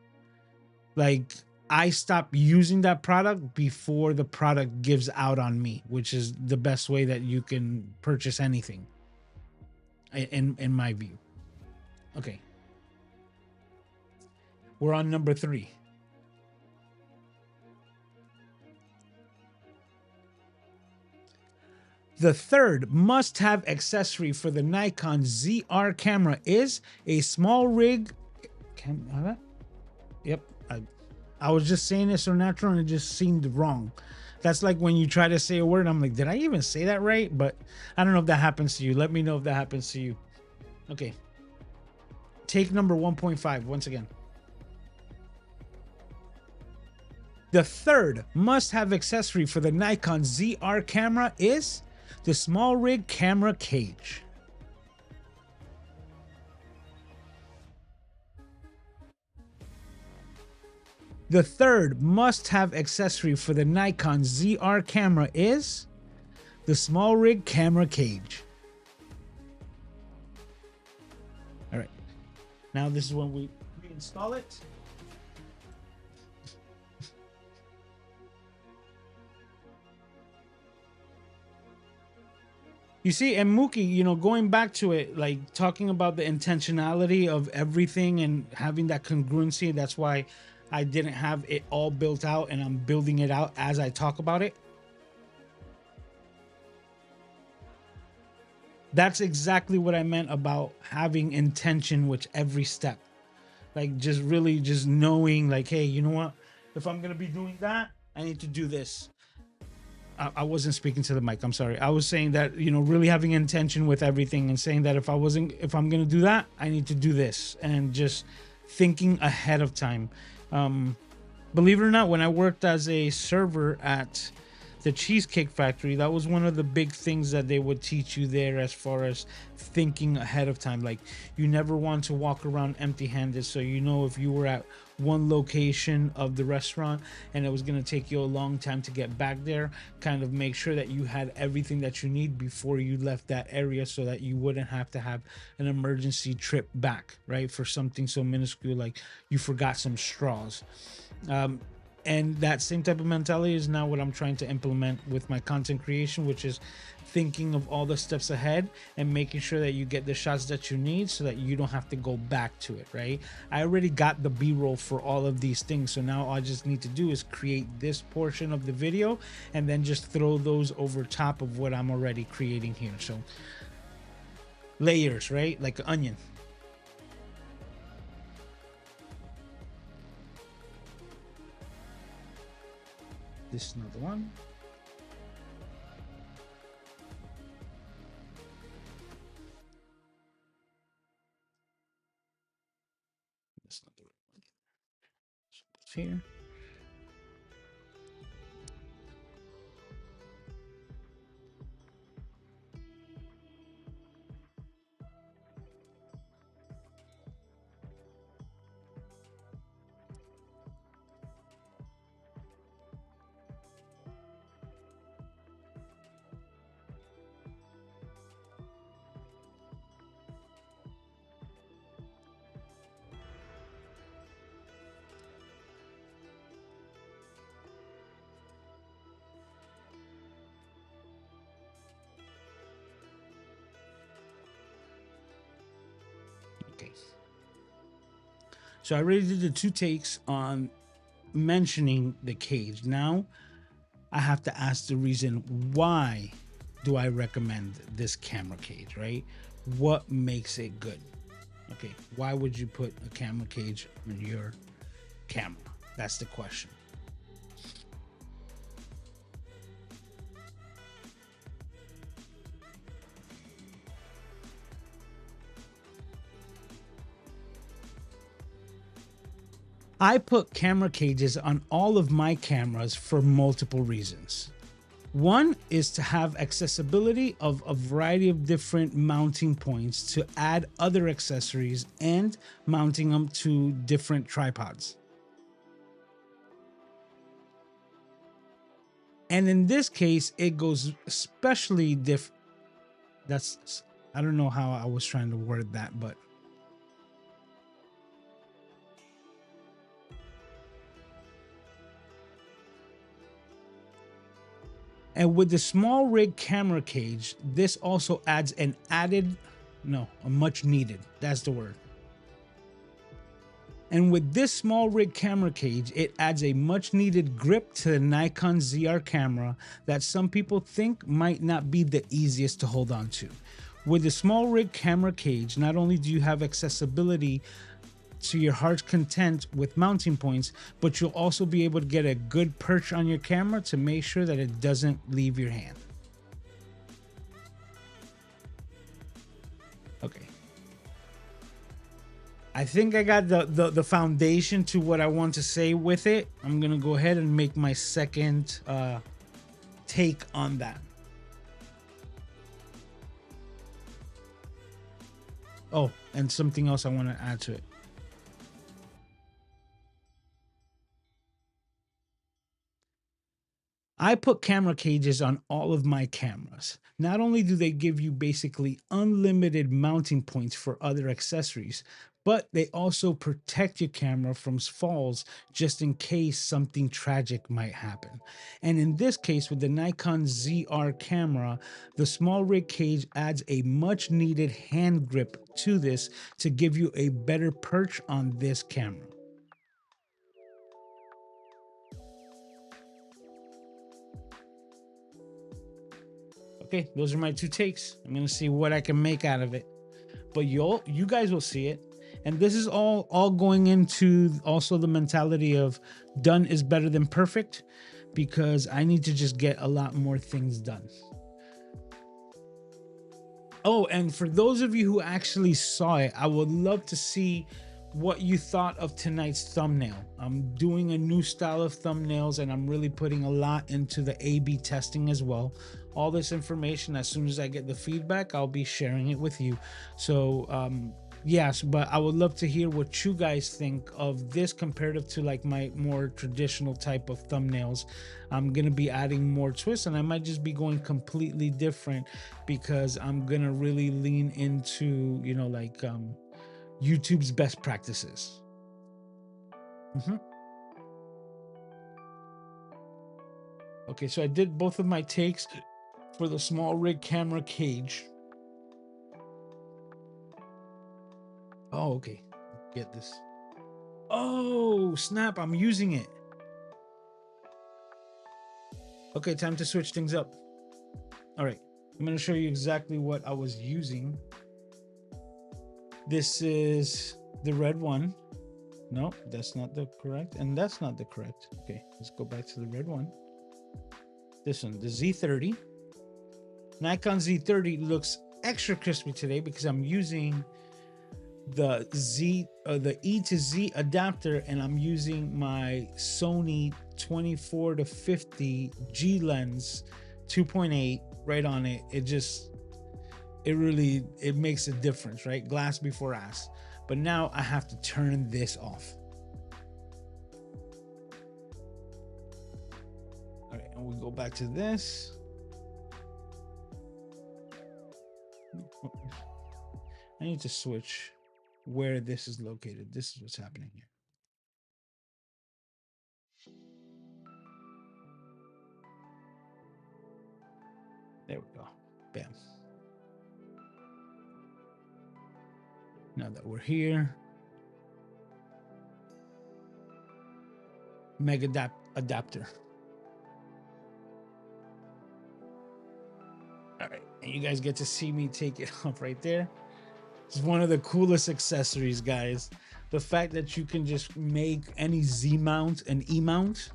Like, I stop using that product before the product gives out on me, which is the best way that you can purchase anything in my view. Okay, we're on number 3. The third must-have accessory for the Nikon ZR camera is a small rig. Yep. I was just saying it so natural and it just seemed wrong. That's like when you try to say a word, I'm like, did I even say that right? But I don't know if that happens to you. Let me know if that happens to you. Okay. Take number 1.5 once again. The third must-have accessory for the Nikon ZR camera is the small rig camera cage. The third must-have accessory for the Nikon ZR camera is the small rig camera cage. All right. Now this is when we reinstall it. You see, and Mookie, you know, going back to it, like talking about the intentionality of everything and having that congruency, that's why I didn't have it all built out and I'm building it out as I talk about it. That's exactly what I meant about having intention with every step. Like just really just knowing like, hey, you know what? If I'm going to be doing that, I need to do this. I wasn't speaking to the mic. I'm sorry. I was saying that, you know, really having intention with everything and saying that if I'm going to do that, I need to do this, and just thinking ahead of time. Believe it or not, when I worked as a server at the Cheesecake Factory, that was one of the big things that they would teach you there as far as thinking ahead of time. Like, you never want to walk around empty-handed, so you know if you were at one location of the restaurant and it was going to take you a long time to get back there, kind of make sure that you had everything that you need before you left that area so that you wouldn't have to have an emergency trip back, right? For something so minuscule like you forgot some straws. And that same type of mentality is now what I'm trying to implement with my content creation, which is thinking of all the steps ahead and making sure that you get the shots that you need so that you don't have to go back to it, right? I already got the B-roll for all of these things, so now all I just need to do is create this portion of the video and then just throw those over top of what I'm already creating here. So layers, right? Like an onion. This is not the one. That's not the right one. So it's here. Okay. So I already did the 2 takes on mentioning the cage. Now I have to ask the reason why do I recommend this camera cage, right? What makes it good? Okay, why would you put a camera cage on your camera? That's the question. I put camera cages on all of my cameras for multiple reasons. One is to have accessibility of a variety of different mounting points to add other accessories and mounting them to different tripods. And in this case, it goes especially that's, I don't know how I was trying to word that, but and with the small rig camera cage, this also adds a much needed, that's the word. And with this small rig camera cage, it adds a much needed grip to the Nikon ZR camera that some people think might not be the easiest to hold on to. With the small rig camera cage, not only do you have accessibility to your heart's content with mounting points, but you'll also be able to get a good perch on your camera to make sure that it doesn't leave your hand. Okay. I think I got the foundation to what I want to say with it. I'm gonna go ahead and make my second take on that. Oh, and something else I want to add to it. I put camera cages on all of my cameras. Not only do they give you basically unlimited mounting points for other accessories, but they also protect your camera from falls just in case something tragic might happen. And in this case, with the Nikon ZR camera, the small rig cage adds a much needed hand grip to this to give you a better perch on this camera. Okay, those are my two takes. I'm gonna see what I can make out of it. But you guys will see it. And this is all going into also the mentality of done is better than perfect, because I need to just get a lot more things done. Oh, and for those of you who actually saw it, I would love to see what you thought of tonight's thumbnail. I'm doing a new style of thumbnails, and I'm really putting a lot into the A/B testing as well. All this information, as soon as I get the feedback, I'll be sharing it with you. So yes, but I would love to hear what you guys think of this comparative to like my more traditional type of thumbnails. I'm gonna be adding more twists, and I might just be going completely different because I'm gonna really lean into, you know, like YouTube's best practices. Okay, so I did both of my takes for the small rig camera cage. Oh, okay. Get this. Oh, snap. I'm using it. Okay, time to switch things up. All right. I'm going to show you exactly what I was using. This is the red one. No, that's not the correct. And that's not the correct. Okay, let's go back to the red one. This one, the Z30. Nikon Z30 looks extra crispy today because I'm using the E to Z adapter, and I'm using my Sony 24 to 50 G lens 2.8 right on it. It makes a difference, right? Glass before ass. But now I have to turn this off. All right, and we go back to this. I need to switch where this is located. This is what's happening here. There we go. Bam. Now that we're here, mega adapter. All right, and you guys get to see me take it off right there. It's one of the coolest accessories, guys. The fact that you can just make any Z mount an E mount,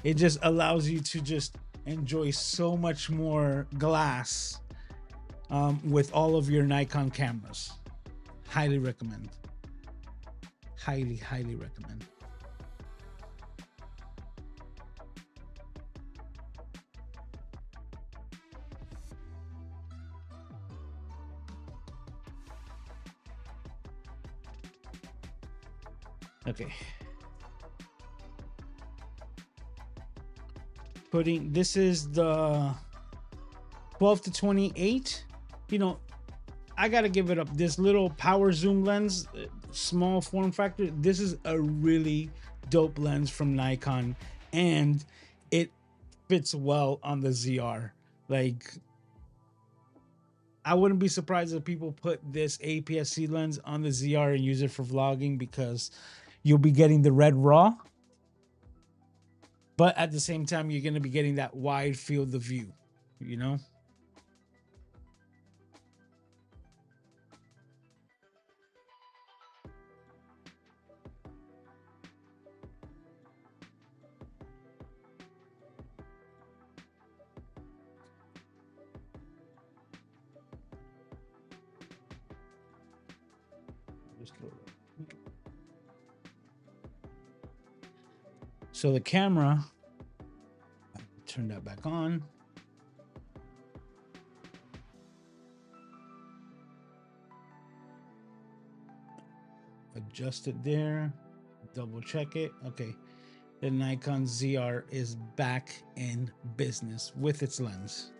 it just allows you to just enjoy so much more glass with all of your Nikon cameras. Highly recommend. Highly, highly recommend. Okay. This is the 12 to 28. You know, I gotta give it up. This little power zoom lens, small form factor, this is a really dope lens from Nikon, and it fits well on the ZR. Like, I wouldn't be surprised if people put this APS-C lens on the ZR and use it for vlogging, because you'll be getting the red raw, but at the same time, you're going to be getting that wide field of view, you know? So the camera, turn that back on. Adjust it there, double check it. Okay, the Nikon ZR is back in business with its lens.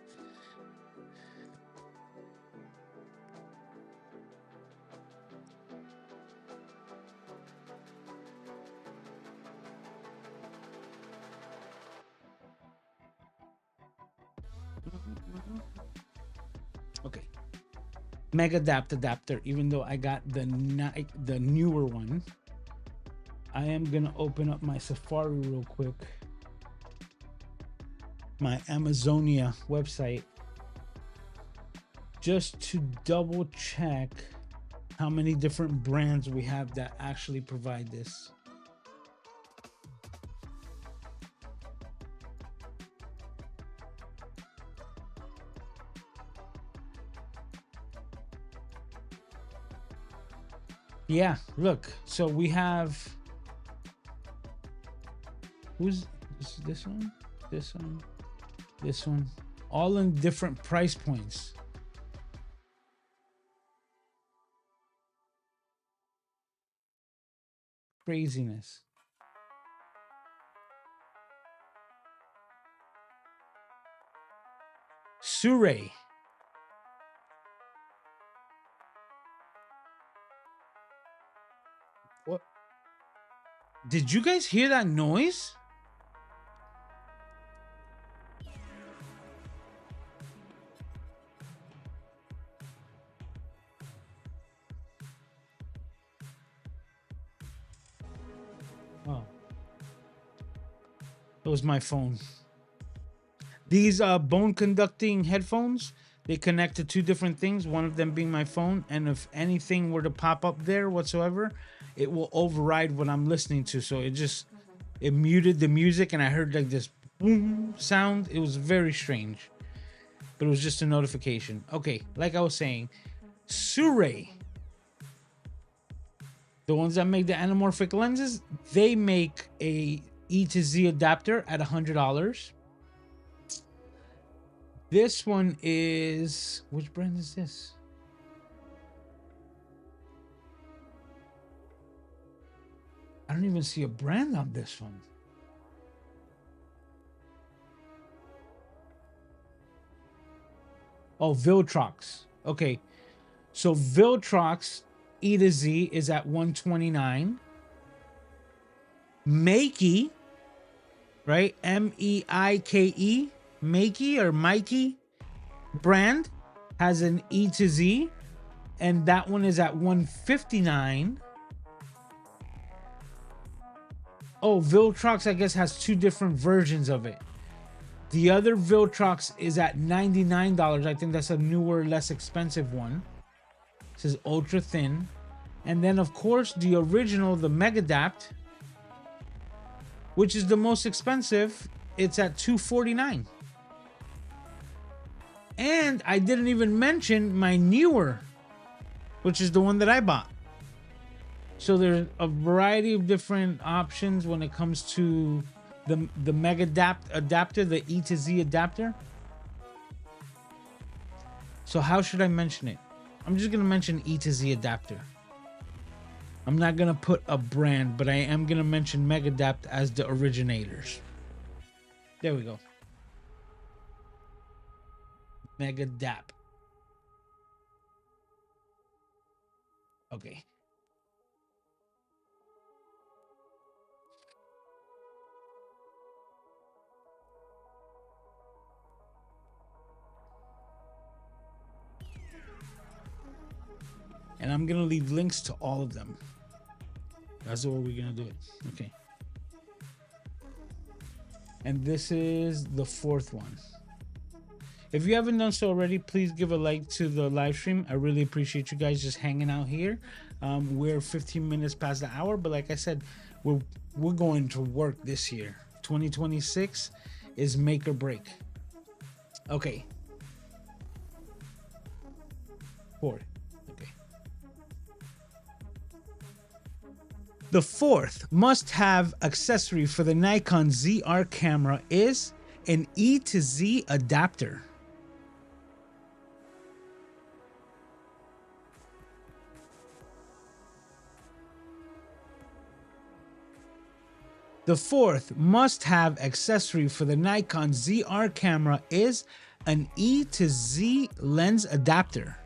Okay, Mega adapter. Even though I got the newer one, I am gonna open up my Safari real quick, my Amazonia website, just to double check how many different brands we have that actually provide this. Yeah, look. So we have, who's this one? This one, this one, all in different price points. Craziness. Surrey. What? Did you guys hear that noise? Oh, it was my phone. These bone conducting headphones, they connect to two different things, one of them being my phone, and if anything were to pop up there whatsoever, it will override what I'm listening to. So it muted the music, and I heard like this boom sound. It was very strange, but it was just a notification. Okay, like I was saying, Surrey, the ones that make the anamorphic lenses, they make a E to Z adapter at $100. This one is, which brand is this? I don't even see a brand on this one. Oh, Viltrox. Okay. So Viltrox E to Z is at $129. Makey, right? Meike, Makey or Mikey brand has an E to Z, and that one is at $159. Oh, Viltrox, I guess, has two different versions of it. The other Viltrox is at $99. I think that's a newer, less expensive one. It says ultra thin. And then, of course, the original, the Megadapt, which is the most expensive, it's at $249. And I didn't even mention my newer, which is the one that I bought. So there's a variety of different options when it comes to the Megadapt adapter, the E to Z adapter. So how should I mention it? I'm just gonna mention E to Z adapter. I'm not gonna put a brand, but I am gonna mention Megadapt as the originators. There we go. Megadapt. Okay. And I'm gonna leave links to all of them. That's the way we're gonna do it. Okay. And this is the fourth one. If you haven't done so already, please give a like to the live stream. I really appreciate you guys just hanging out here. We're 15 minutes past the hour, but like I said, we're going to work this year. 2026 is make or break. Okay. 4. Okay. The fourth must-have accessory for the Nikon ZR camera is an E to Z adapter. The fourth must-have accessory for the Nikon ZR camera is an E to Z lens adapter.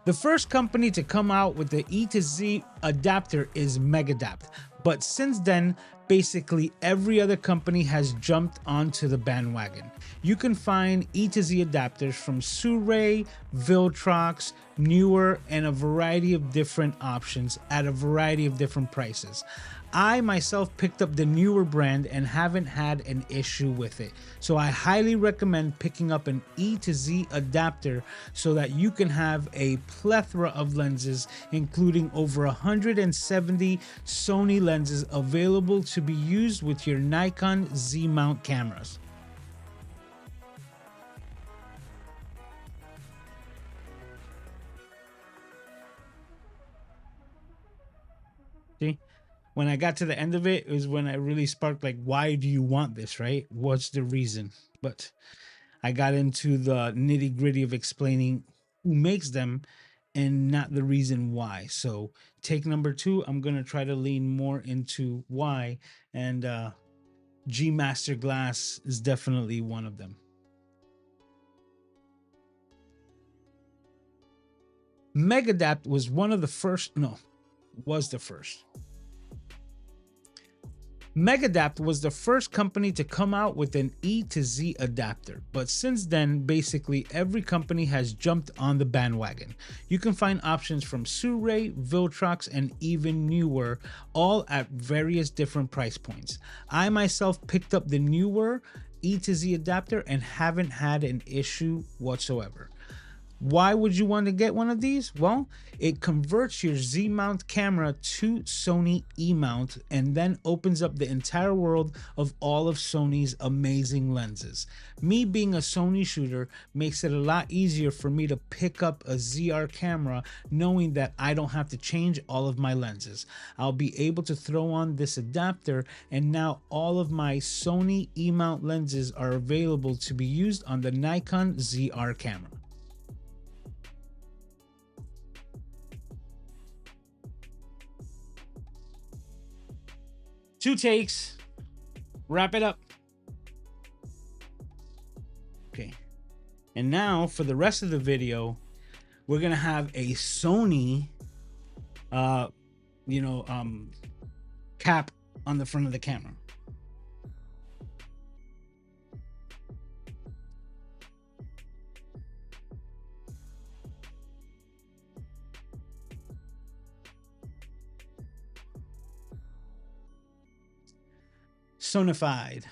The first company to come out with the E to Z adapter is Megadapt, but since then, basically every other company has jumped onto the bandwagon. You can find E to Z adapters from Suray, Viltrox, Newer, and a variety of different options at a variety of different prices. I myself picked up the Newer brand and haven't had an issue with it. So I highly recommend picking up an E to Z adapter so that you can have a plethora of lenses, including over 170 Sony lenses available to be used with your Nikon Z mount cameras. See? When I got to the end of it, it was when I really sparked, like, why do you want this, right? What's the reason? But I got into the nitty gritty of explaining who makes them and not the reason why. So take number two, I'm going to try to lean more into why. And G Master Glass is definitely one of them. Megadapt was one of the first, no, was the first. Megadapt was the first company to come out with an E to Z adapter, but since then, basically every company has jumped on the bandwagon. You can find options from Suray, Viltrox, and even Newer, all at various different price points. I myself picked up the Newer E to Z adapter and haven't had an issue whatsoever. Why would you want to get one of these? Well, it converts your Z mount camera to Sony E mount and then opens up the entire world of all of Sony's amazing lenses. Me being a Sony shooter makes it a lot easier for me to pick up a ZR camera knowing that I don't have to change all of my lenses. I'll be able to throw on this adapter and now all of my Sony E mount lenses are available to be used on the Nikon ZR camera. Two takes, wrap it up. Okay, and now for the rest of the video, we're gonna have a Sony, cap on the front of the camera. Sonified.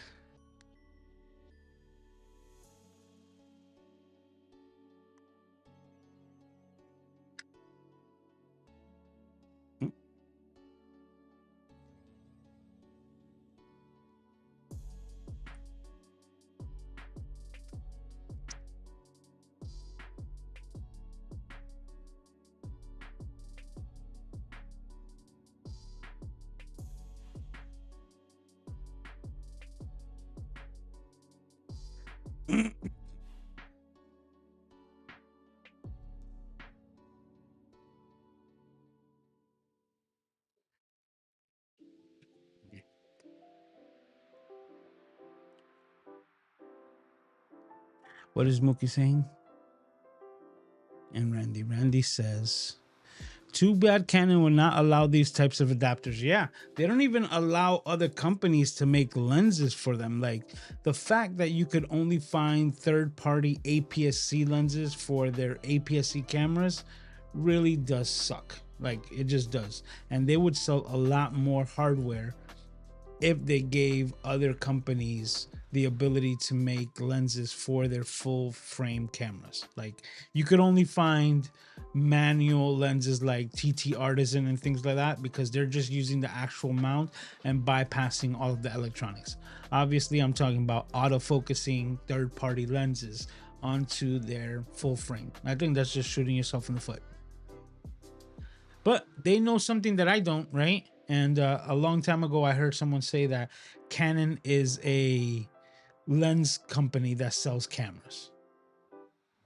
What is Mookie saying? And Randy says, too bad Canon will not allow these types of adapters. Yeah, they don't even allow other companies to make lenses for them. Like the fact that you could only find third-party APS-C lenses for their APS-C cameras really does suck. Like it just does. And they would sell a lot more hardware if they gave other companies the ability to make lenses for their full frame cameras. Like you could only find manual lenses like TT Artisan and things like that because they're just using the actual mount and bypassing all of the electronics. Obviously, I'm talking about autofocusing third-party lenses. onto their full frame. I think that's just shooting yourself in the foot. But they know something that I don't, right? And a long time ago, I heard someone say that Canon is a lens company that sells cameras,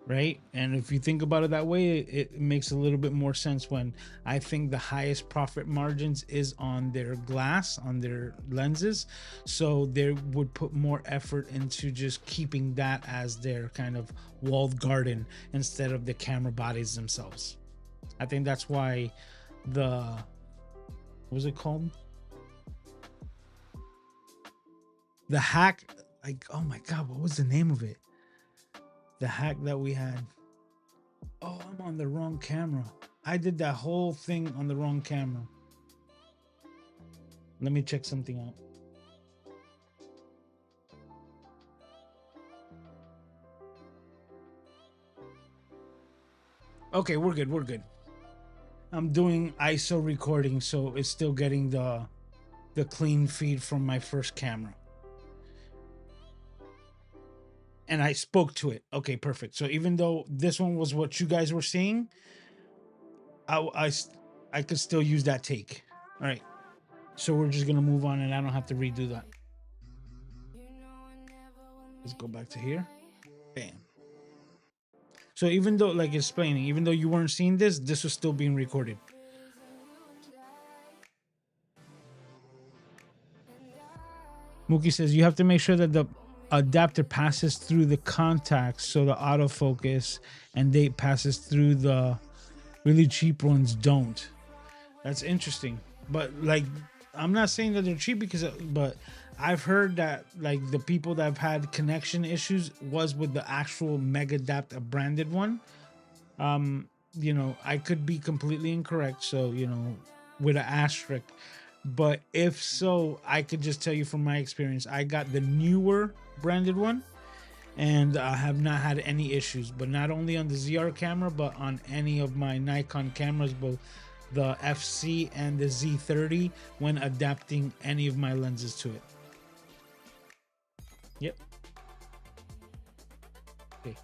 right? And if you think about it that way, it makes a little bit more sense when I think the highest profit margins is on their glass, on their lenses. So they would put more effort into just keeping that as their kind of walled garden instead of the camera bodies themselves. I think that's why what was it called? The hack, like, oh my God, what was the name of it? The hack that we had. Oh, I'm on the wrong camera. I did that whole thing on the wrong camera. Let me check something out. Okay, we're good. We're good. I'm doing ISO recording, so it's still getting the clean feed from my first camera. And I spoke to it. Okay, perfect. So even though this one was what you guys were seeing, I could still use that take. All right. So we're just gonna move on, and I don't have to redo that. Let's go back to here. Bam. So even though, like explaining, even though you weren't seeing this, this was still being recorded. Mookie says you have to make sure that the adapter passes through the contacts, so the autofocus and date passes through. The really cheap ones don't. That's interesting. But like, I'm not saying that they're cheap but I've heard that like the people that have had connection issues was with the actual Megadapt, a branded one. You know, I could be completely incorrect, so you know, with an asterisk. But if so, I could just tell you from my experience, I got the newer branded one and I have not had any issues. But not only on the ZR camera, but on any of my Nikon cameras, both the FC and the Z30, when adapting any of my lenses to it. Yep. Okay.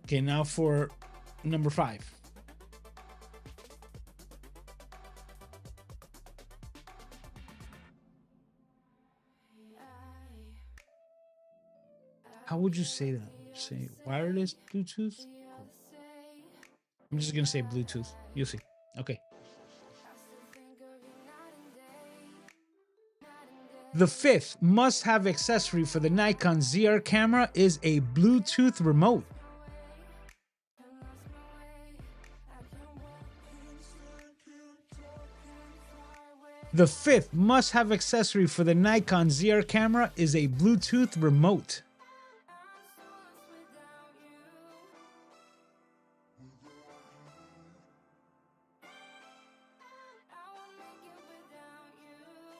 Okay, now for number 5. How would you say that? Say wireless Bluetooth? I'm just gonna say Bluetooth. You'll see. Okay. The 5th must-have accessory for the Nikon ZR camera is a Bluetooth remote. The 5th must-have accessory for the Nikon ZR camera is a Bluetooth remote.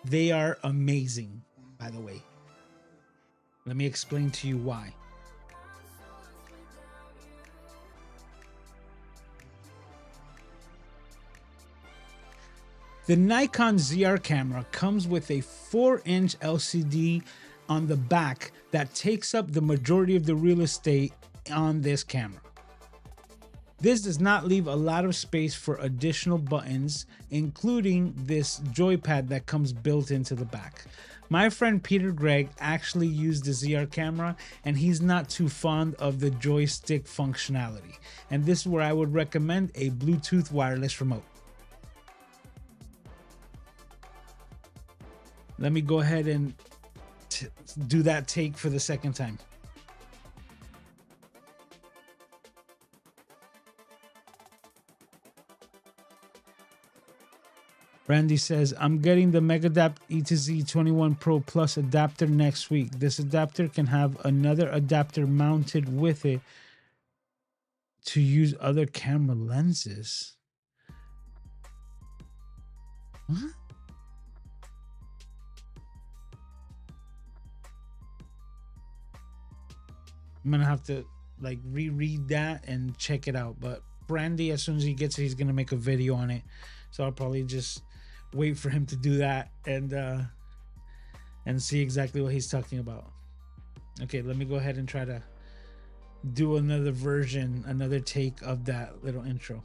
They are amazing, by the way. Let me explain to you why. The Nikon ZR camera comes with a 4-inch LCD on the back that takes up the majority of the real estate on this camera. This does not leave a lot of space for additional buttons, including this joypad that comes built into the back. My friend Peter Gregg actually used the ZR camera and he's not too fond of the joystick functionality. And this is where I would recommend a Bluetooth wireless remote. Let me go ahead and do that take for the second time. Randy says, I'm getting the Megadapt E2Z 21 Pro Plus adapter next week. This adapter can have another adapter mounted with it to use other camera lenses. What? I'm gonna have to like reread that and check it out. But Randy, as soon as he gets it, he's gonna make a video on it. So I'll probably just wait for him to do that and and see exactly what he's talking about. Okay, let me go ahead and try to do another version, another take of that little intro.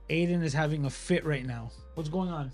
Aiden is having a fit right now. What's going on?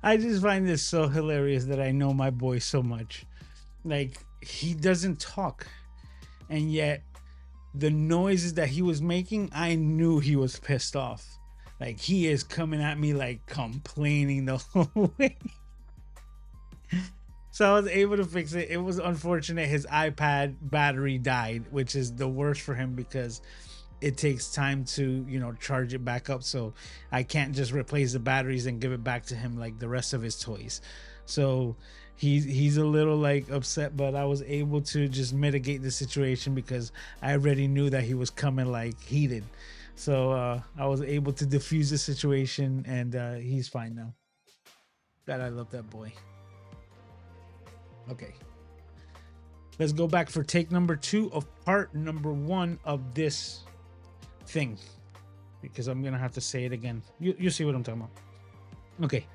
I just find this so hilarious that I know my boy so much. Like, he doesn't talk, and yet the noises that he was making, I knew he was pissed off. Like, he is coming at me like complaining the whole way. So I was able to fix it. It was unfortunate his iPad battery died, which is the worst for him because it takes time to, you know, charge it back up. So I can't just replace the batteries and give it back to him like the rest of his toys. So he's a little like upset, but I was able to just mitigate the situation because I already knew that he was coming like heated. So I was able to diffuse the situation, and he's fine now. God, I love that boy. Okay, let's go back for take number 2 of part number 1 of this thing, because I'm gonna have to say it again. You see what I'm talking about. Okay.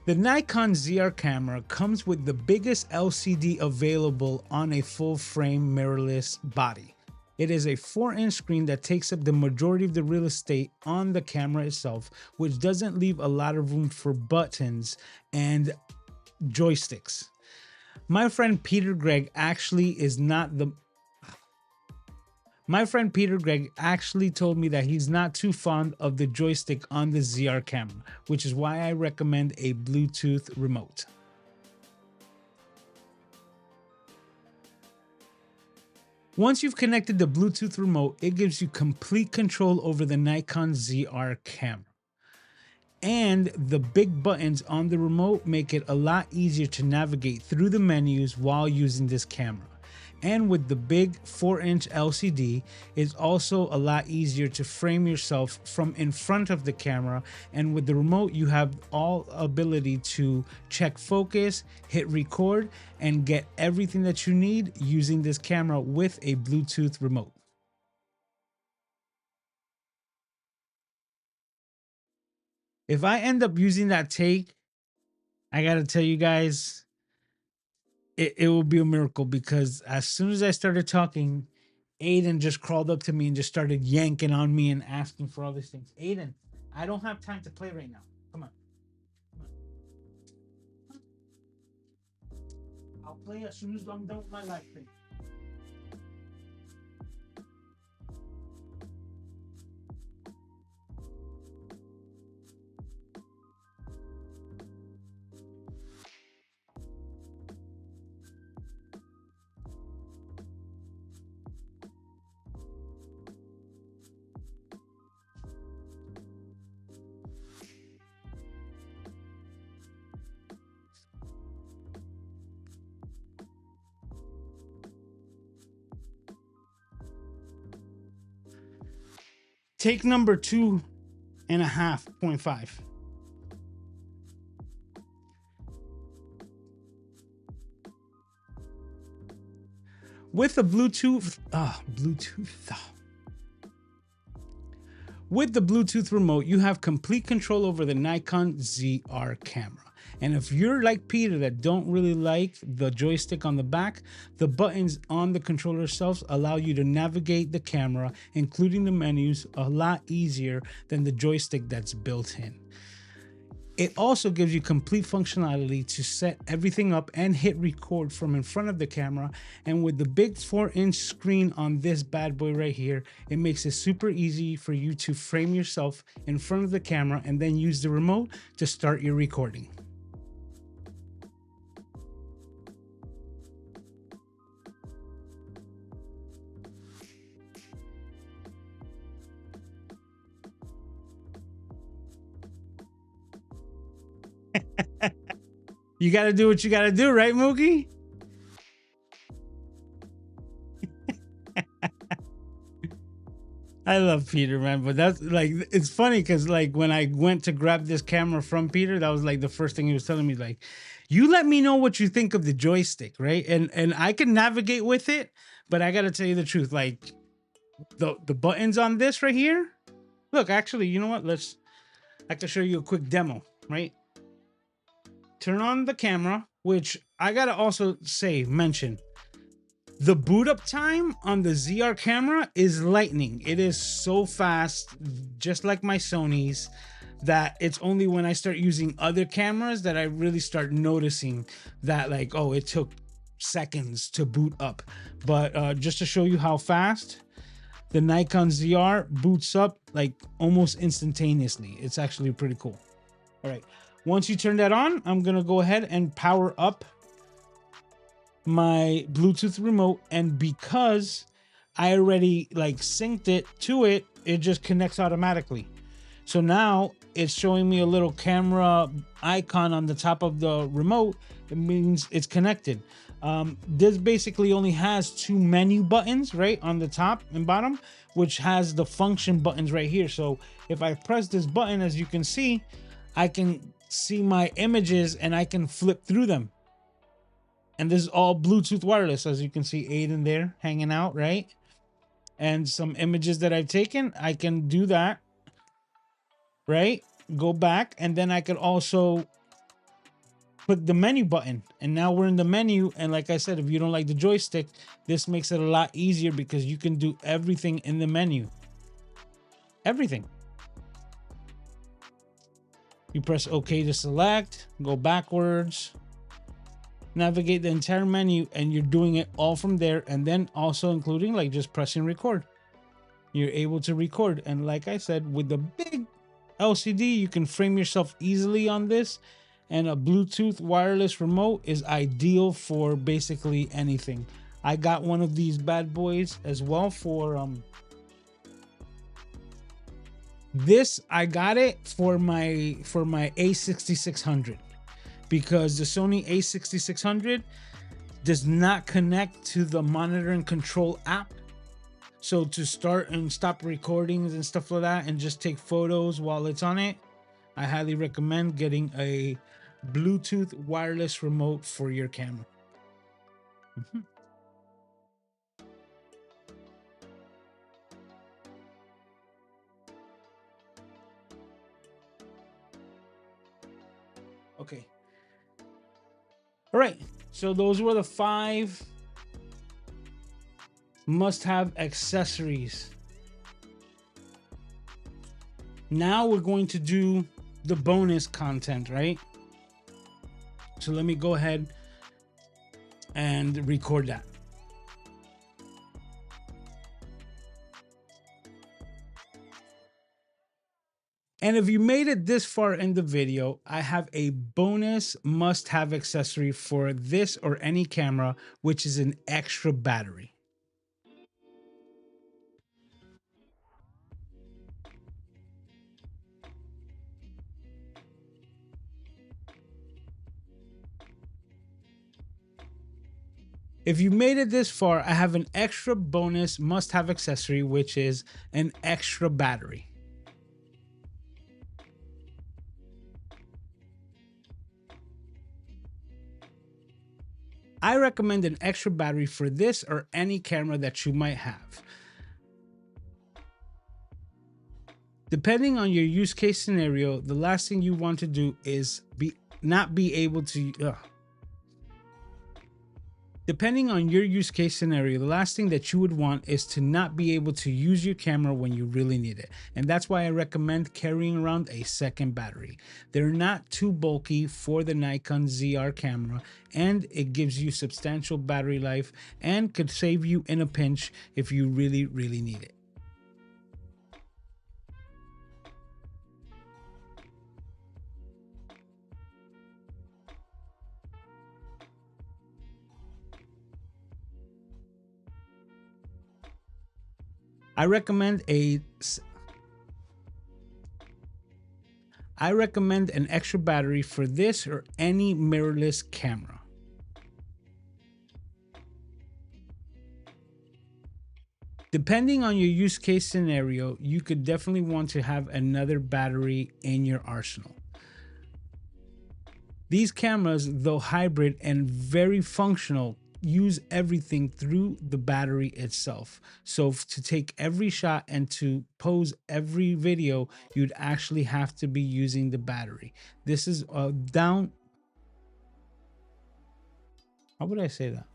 The Nikon ZR camera comes with the biggest LCD available on a full frame mirrorless body. It is a 4-inch screen that takes up the majority of the real estate on the camera itself, which doesn't leave a lot of room for buttons and joysticks. My friend Peter Gregg actually told me that he's not too fond of the joystick on the ZR camera, which is why I recommend a Bluetooth remote. Once you've connected the Bluetooth remote, it gives you complete control over the Nikon ZR camera. And the big buttons on the remote make it a lot easier to navigate through the menus while using this camera. And with the big 4-inch LCD, it's also a lot easier to frame yourself from in front of the camera. And with the remote, you have all ability to check focus, hit record, and get everything that you need using this camera with a Bluetooth remote. If I end up using that take, I gotta tell you guys, it will be a miracle, because as soon as I started talking, Aiden just crawled up to me and just started yanking on me and asking for all these things. Aiden, I don't have time to play right now. Come on. Come on. I'll play as soon as I'm done with my live stream. Take number 2.5. With the Bluetooth, With the Bluetooth remote, you have complete control over the Nikon ZR camera. And if you're like Peter that don't really like the joystick on the back, the buttons on the controller itself allow you to navigate the camera, including the menus, a lot easier than the joystick that's built in. It also gives you complete functionality to set everything up and hit record from in front of the camera. And with the big 4-inch screen on this bad boy right here, it makes it super easy for you to frame yourself in front of the camera and then use the remote to start your recording. You got to do what you got to do, right, Mookie? I love Peter, man, but that's like, it's funny because like when I went to grab this camera from Peter, that was like the first thing he was telling me, like, you let me know what you think of the joystick, right? And I can navigate with it, but I gotta tell you the truth, like the buttons on this right here. Look, actually, you know what? I can show you a quick demo, right? Turn on the camera, which I gotta also mention. The boot up time on the ZR camera is lightning. It is so fast, just like my Sony's, that it's only when I start using other cameras that I really start noticing that, like, oh, it took seconds to boot up. But just to show you how fast the Nikon ZR boots up, like almost instantaneously. It's actually pretty cool. All right, once you turn that on, I'm gonna go ahead and power up my Bluetooth remote, and because I already like synced it to it, it just connects automatically. So now it's showing me a little camera icon on the top of the remote. It means it's connected. This basically only has 2 menu buttons, right, on the top and bottom, which has the function buttons right here. So if I press this button, as you can see, I can see my images and I can flip through them. And this is all Bluetooth wireless, as you can see Aiden there hanging out, right? And some images that I've taken, I can do that, right? Go back, and then I could also click the menu button. And now we're in the menu. And like I said, if you don't like the joystick, this makes it a lot easier because you can do everything in the menu. Everything. You press OK to select, go backwards, navigate the entire menu, and you're doing it all from there. And then also including like just pressing record, you're able to record. And like I said, with the big LCD, you can frame yourself easily on this, and a Bluetooth wireless remote is ideal for basically anything. I got one of these bad boys as well for this. I got it for my A6600, because the Sony A6600 does not connect to the monitor and control app. So to start and stop recordings and stuff like that and just take photos while it's on it, I highly recommend getting a Bluetooth wireless remote for your camera. Okay. All right. So those were the 5 must-have accessories. Now we're going to do the bonus content, right? So let me go ahead and record that. And if you made it this far in the video, I have a bonus must-have accessory for this or any camera, which is an extra battery. If you made it this far, I have an extra bonus must-have accessory, which is an extra battery. I recommend an extra battery for this or any camera that you might have. Depending on your use case scenario, the last thing you want to do is not be able to Depending on your use case scenario, the last thing that you would want is to not be able to use your camera when you really need it. And that's why I recommend carrying around a second battery. They're not too bulky for the Nikon ZR camera, and it gives you substantial battery life and could save you in a pinch if you really, really need it. I recommend an extra battery for this or any mirrorless camera. Depending on your use case scenario, you could definitely want to have another battery in your arsenal. These cameras, though hybrid and very functional, use everything through the battery itself. So to take every shot and to pose every video, you'd actually have to be using the battery. This is down. How would I say that?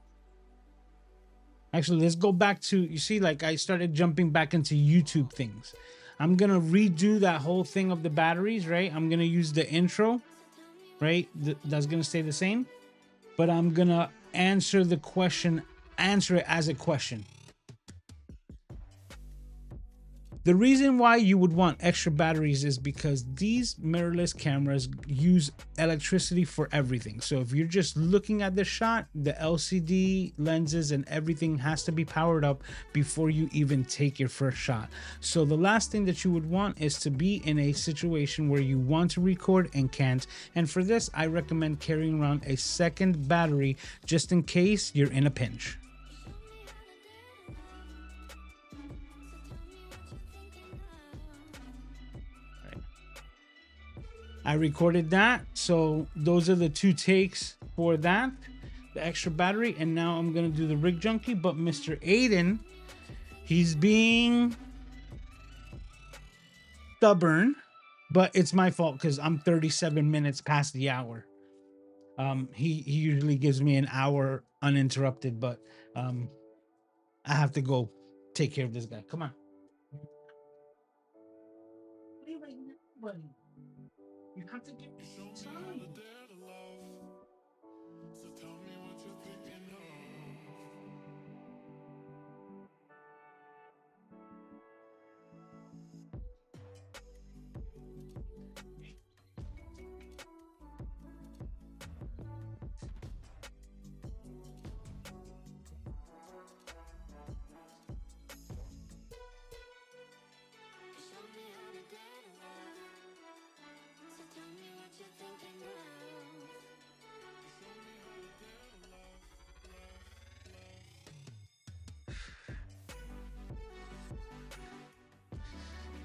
Actually, let's go back to, you see, like I started jumping back into YouTube things. I'm going to redo that whole thing of the batteries, right? I'm going to use the intro, right? That's going to stay the same, but I'm going to answer the question, answer it as a question. The reason why you would want extra batteries is because these mirrorless cameras use electricity for everything. So if you're just looking at the shot, the LCD lenses and everything has to be powered up before you even take your first shot. So the last thing that you would want is to be in a situation where you want to record and can't. And for this, I recommend carrying around a second battery just in case you're in a pinch. I recorded that, so those are the 2 takes for that, the extra battery, and now I'm gonna do the rig junkie. But Mr. Aiden, he's being stubborn, but it's my fault because I'm 37 minutes past the hour. He usually gives me an hour uninterrupted, but I have to go take care of this guy. Come on. What are you writing that, buddy? You have to give me some time.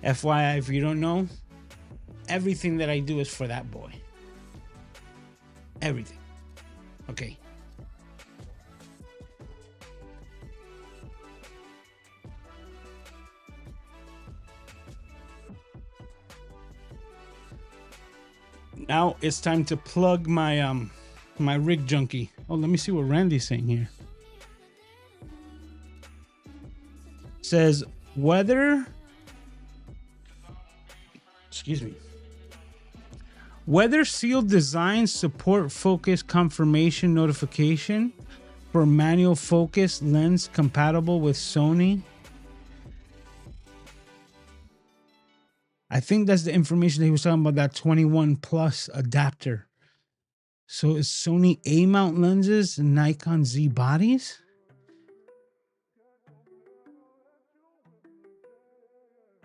FYI, if you don't know, everything that I do is for that boy. Everything. Okay. Now it's time to plug my my rig junkie. Oh, let me see what Randy's saying here. Says whether, excuse me, whether sealed designs support focus confirmation notification for manual focus lens compatible with Sony. I think that's the information that he was talking about, that 21 plus adapter. So is Sony A mount lenses and Nikon Z bodies?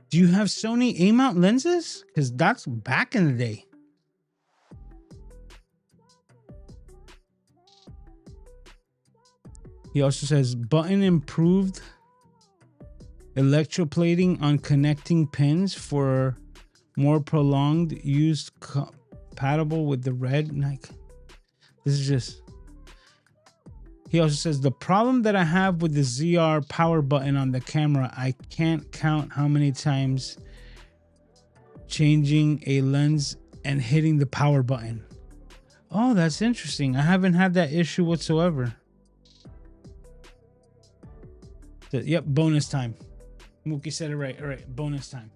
Do you have Sony A mount lenses? Because that's back in the day. He also says button improved electroplating on connecting pins for more prolonged use compatible with the red Nikon. This is just. He also says the problem that I have with the ZR power button on the camera, I can't count how many times changing a lens and hitting the power button. Oh, that's interesting. I haven't had that issue whatsoever. Yep, bonus time. Mookie said it right. All right, bonus time.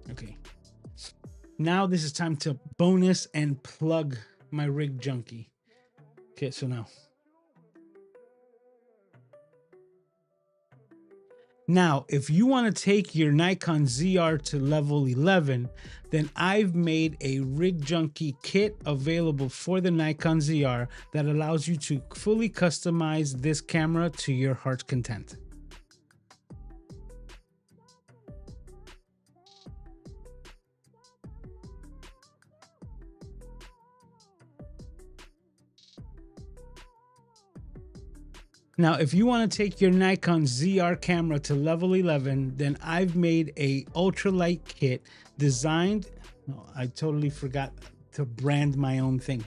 Okay. Now this is time to bonus and plug my rig junkie. Okay, so now Now, if you want to take your Nikon ZR to level 11, then I've made a Rig Junkie kit available for the Nikon ZR that allows you to fully customize this camera to your heart's content. Now, if you want to take your Nikon ZR camera to level 11, then I've made a ultralight kit designed. No, I totally forgot to brand my own thing.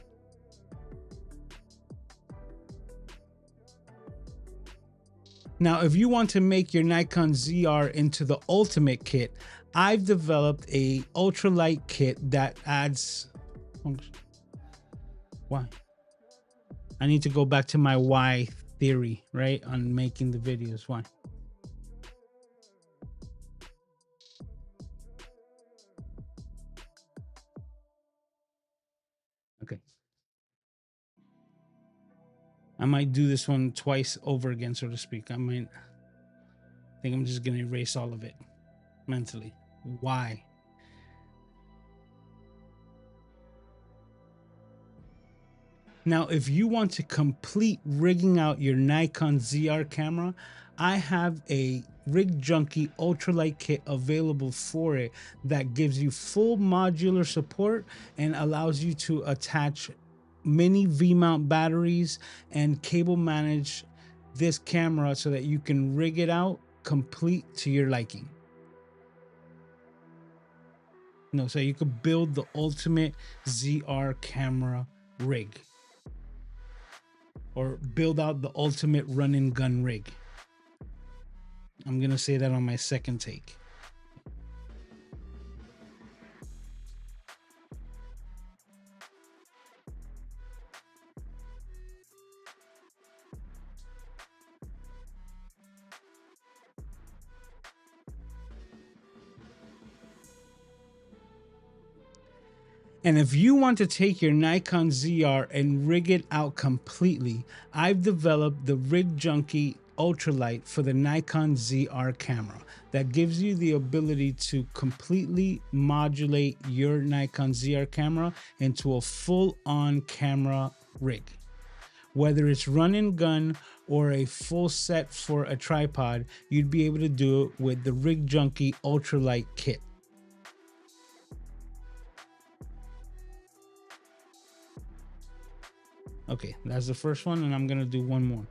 Now, if you want to make your Nikon ZR into the ultimate kit, I've developed a ultralight kit that adds. Why? I need to go back to my why theory, right? On making the videos. Why? Okay. I might do this one twice over again, so to speak. I think I'm just going to erase all of it mentally. Why? Now, if you want to complete rigging out your Nikon ZR camera, I have a Rig Junkie ultralight kit available for it that gives you full modular support and allows you to attach mini V-mount batteries and cable manage this camera so that you can rig it out complete to your liking. No, so you could build the ultimate ZR camera rig, or build out the ultimate run and gun rig. I'm going to say that on my second take. And if you want to take your Nikon ZR and rig it out completely, I've developed the Rig Junkie Ultralight for the Nikon ZR camera that gives you the ability to completely modulate your Nikon ZR camera into a full-on camera rig. Whether it's run and gun or a full set for a tripod, you'd be able to do it with the Rig Junkie Ultralight kit. Okay, that's the first one, and I'm gonna do one more.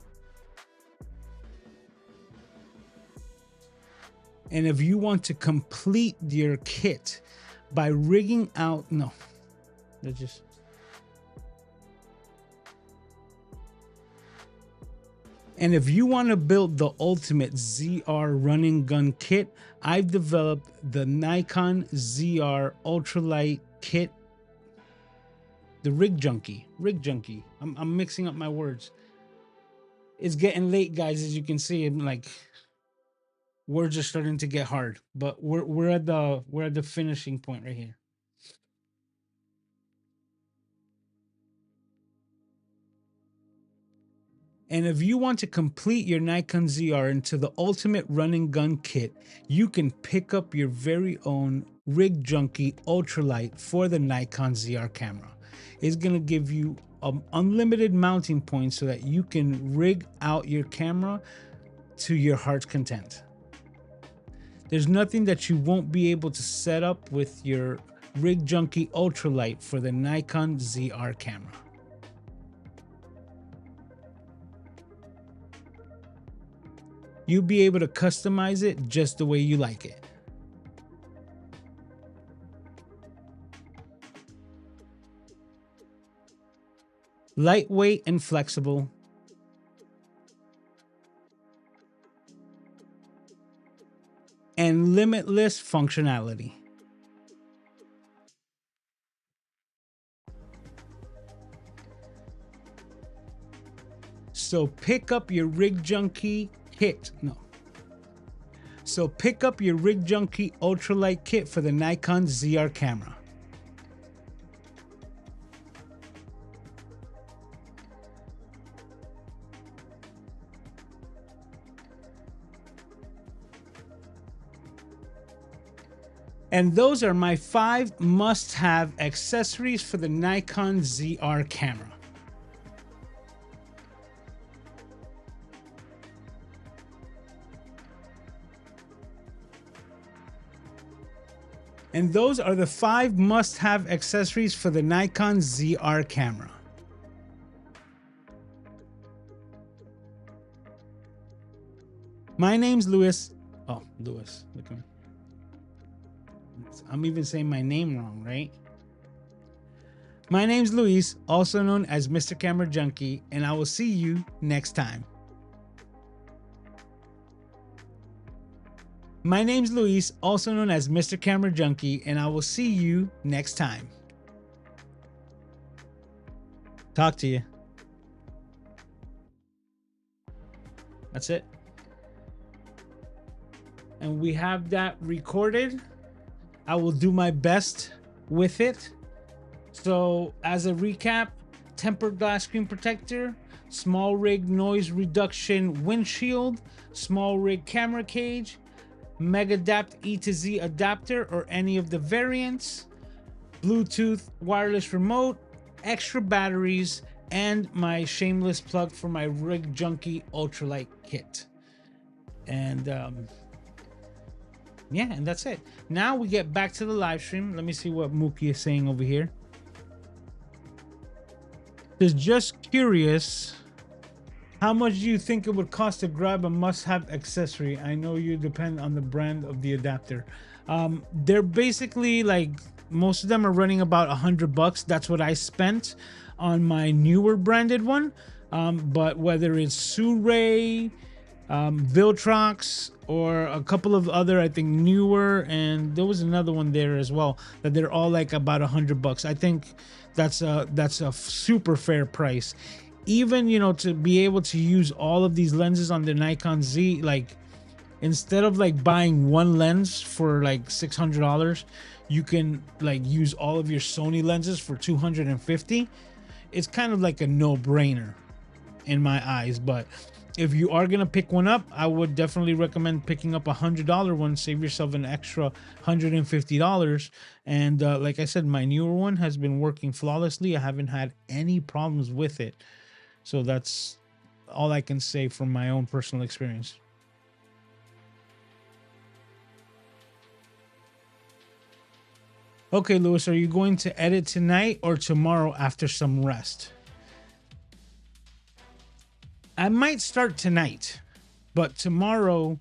And if you want to complete your kit by rigging out, no, that's just. And if you want to build the ultimate ZR running gun kit, I've developed the Nikon ZR Ultralight kit. The Rig Junkie. I'm mixing up my words. It's getting late, guys, as you can see. And like, words are starting to get hard, but we're at the finishing point right here. And if you want to complete your Nikon ZR into the ultimate run and gun kit, you can pick up your very own Rig Junkie Ultralight for the Nikon ZR camera. It's going to give you unlimited mounting points so that you can rig out your camera to your heart's content. There's nothing that you won't be able to set up with your Rig Junkie Ultralight for the Nikon ZR camera. You'll be able to customize it just the way you like it. Lightweight and flexible. And limitless functionality. So pick up your Rig Junkie kit. So pick up your Rig Junkie Ultralight kit for the Nikon ZR camera. And those are my 5 must-have accessories for the Nikon ZR camera. And those are the 5 must-have accessories for the Nikon ZR camera. My name's Louis. Oh, Louis. Look at me. I'm even saying my name wrong, right? My name's Luis, also known as Mr. Camera Junkie, and I will see you next time. My name's Luis, also known as Mr. Camera Junkie, and I will see you next time. Talk to you. That's it. And we have that recorded. I will do my best with it. So as a recap, tempered glass screen protector, small rig noise reduction windshield, small rig camera cage, Megadapt E to Z adapter or any of the variants, Bluetooth wireless remote, extra batteries, and my shameless plug for my Rig Junkie ultralight kit. And yeah, and that's it. Now we get back to the live stream. Let me see what Mookie is saying over here. Just curious, how much do you think it would cost to grab a must-have accessory? I know you depend on the brand of the adapter. They're basically like, most of them are running about $100. That's what I spent on my newer branded one. But whether it's Suray, Viltrox, or a couple of other, I think newer, and there was another one there as well, that they're all like about $100. I think that's a super fair price. Even, you know, to be able to use all of these lenses on the Nikon Z, like instead of like buying one lens for like $600, you can like use all of your Sony lenses for $250. It's kind of like a no-brainer in my eyes. But if you are gonna pick one up, I would definitely recommend picking up a $100 one. Save yourself an extra $150. And like I said, my newer one has been working flawlessly. I haven't had any problems with it. So that's all I can say from my own personal experience. Okay, Louis, are you going to edit tonight or tomorrow after some rest? I might start tonight, but tomorrow,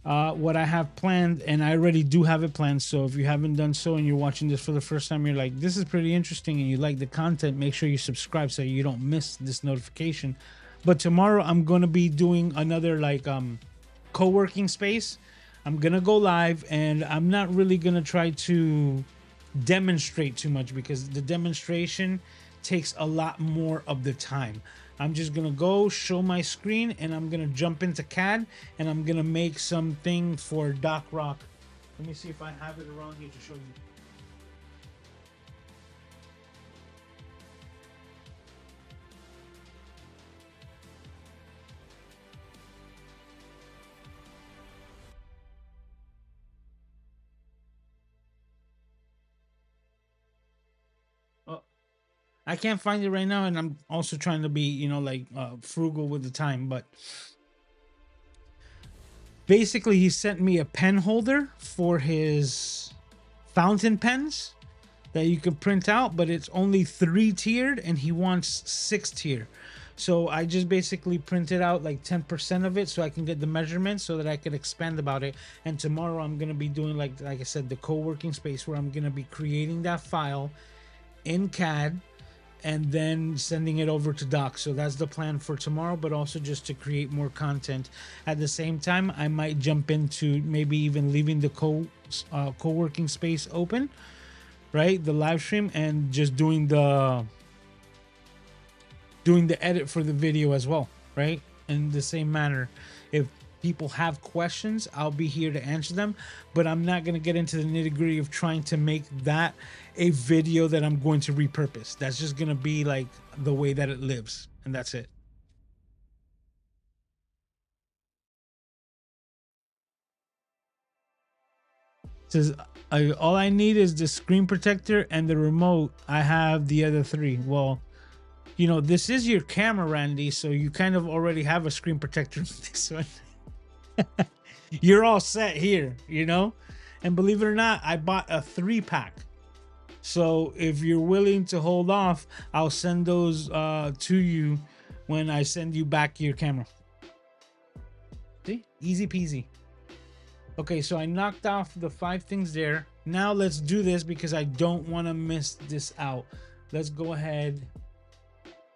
what I have planned, and I already do have it planned. So if you haven't done so and you're watching this for the first time, you're like, this is pretty interesting and you like the content, make sure you subscribe so you don't miss this notification. But tomorrow I'm going to be doing another like co-working space. I'm going to go live, and I'm not really going to try to demonstrate too much because the demonstration takes a lot more of the time. I'm just gonna go show my screen, and I'm gonna jump into CAD, and I'm gonna make something for Doc Rock. Let me see if I have it around here to show you. I can't find it right now, and I'm also trying to be, you know, like frugal with the time. But basically, he sent me a pen holder for his fountain pens that you can print out, but it's only 3-tiered, and he wants 6-tier. So I just basically printed out like 10% of it so I can get the measurements so that I could expand about it. And tomorrow I'm gonna be doing like I said, the co-working space where I'm gonna be creating that file in CAD and then sending it over to Doc. So that's the plan for tomorrow, but also just to create more content. At the same time, I might jump into maybe even leaving the co-working space open, right? The live stream, and just doing the edit for the video as well, right? In the same manner. If people have questions, I'll be here to answer them, but I'm not going to get into the nitty-gritty of trying to make that a video that I'm going to repurpose. That's just going to be like the way that it lives, and that's it. says, all I need is the screen protector and the remote. I have the other three. Well, you know, this is your camera, Randy, so you kind of already have a screen protector with this one. You're all set here, you know? And believe it or not, I bought a 3-pack. So if you're willing to hold off, I'll send those to you when I send you back your camera. See? Easy peasy. Okay, so I knocked off the 5 things there. Now let's do this because I don't want to miss this out. Let's go ahead.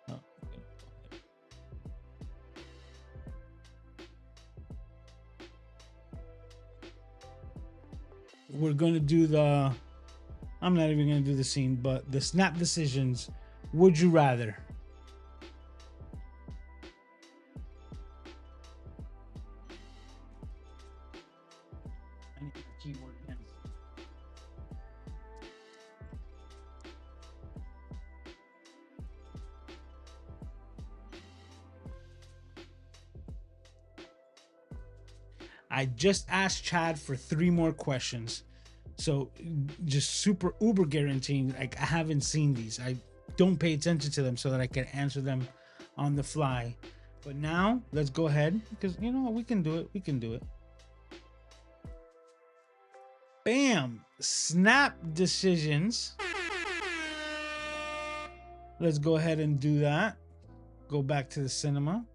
Oh, okay. We're going to do the... I'm not even going to do the scene, but the snap decisions. Would you rather? I need the keyboard again. I just asked Chad for 3 more questions. So just super uber guaranteeing, like I haven't seen these. I don't pay attention to them so that I can answer them on the fly. But now let's go ahead because you know what, we can do it. We can do it. Bam! Snap decisions. Let's go ahead and do that. Go back to the cinema.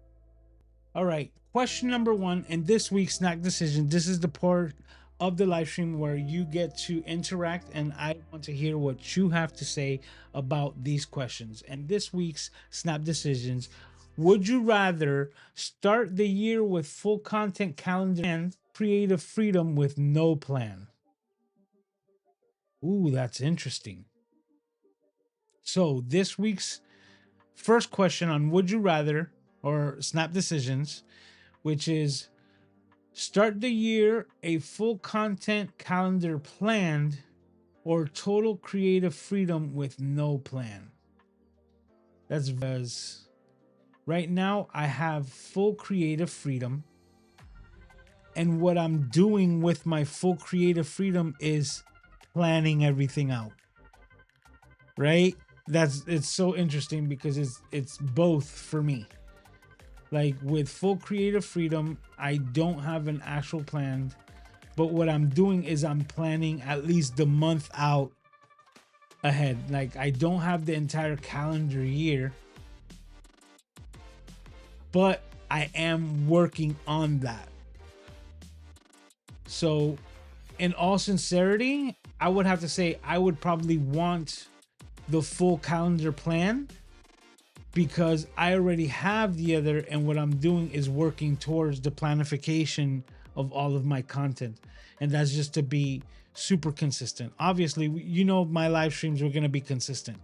All right. Question number 1 in this week's Snap Decision. This is the part of the live stream where you get to interact, and I want to hear what you have to say about these questions. And this week's Snap Decisions: would you rather start the year with full content calendar and creative freedom with no plan? Ooh, that's interesting. So this week's first question on would you rather or Snap Decisions, which is start the year a full content calendar planned or total creative freedom with no plan. That's because right now I have full creative freedom, and what I'm doing with my full creative freedom is planning everything out. Right? It's so interesting because it's both for me. Like with full creative freedom, I don't have an actual plan, but what I'm doing is I'm planning at least the month out ahead. Like I don't have the entire calendar year, but I am working on that. So in all sincerity, I would have to say I would probably want the full calendar plan because I already have the other, and what I'm doing is working towards the planification of all of my content. And that's just to be super consistent. Obviously, you know, my live streams, we're going to be consistent.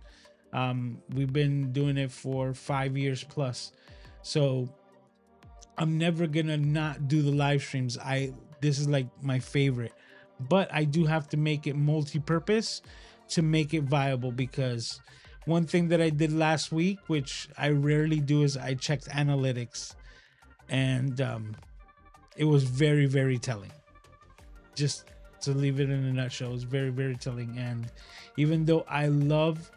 We've been doing it for 5 years plus. So I'm never going to not do the live streams. This is like my favorite, but I do have to make it multi-purpose to make it viable, because one thing that I did last week, which I rarely do, is I checked analytics, and it was very, very telling. Just to leave it in a nutshell, it was very, very telling. And even though I love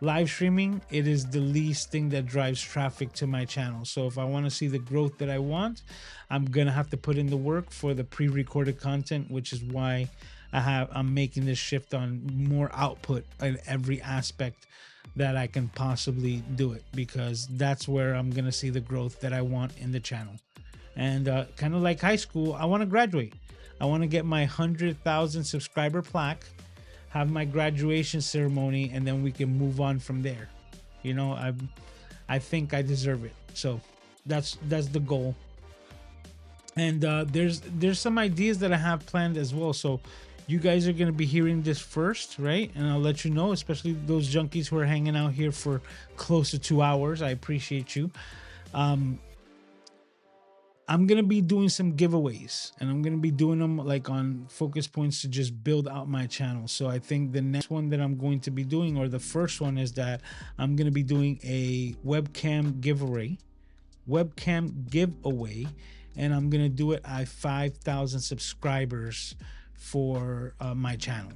live streaming, it is the least thing that drives traffic to my channel. So if I want to see the growth that I want, I'm gonna have to put in the work for the pre-recorded content, which is why I'm making this shift on more output in every aspect that I can possibly do it, because that's where I'm gonna see the growth that I want in the channel. And kind of like high school, I want to graduate. I want to get my 100,000 subscriber plaque, have my graduation ceremony, and then we can move on from there. You know, I think I deserve it. So that's the goal. And there's some ideas that I have planned as well. So you guys are going to be hearing this first, right? And I'll let you know, especially those junkies who are hanging out here for close to 2 hours. I appreciate you. I'm going to be doing some giveaways, and I'm going to be doing them like on focus points to just build out my channel. So I think the next one that I'm going to be doing, or the first one, is that I'm going to be doing a webcam giveaway, and I'm going to do it at 5,000 subscribers for my channel.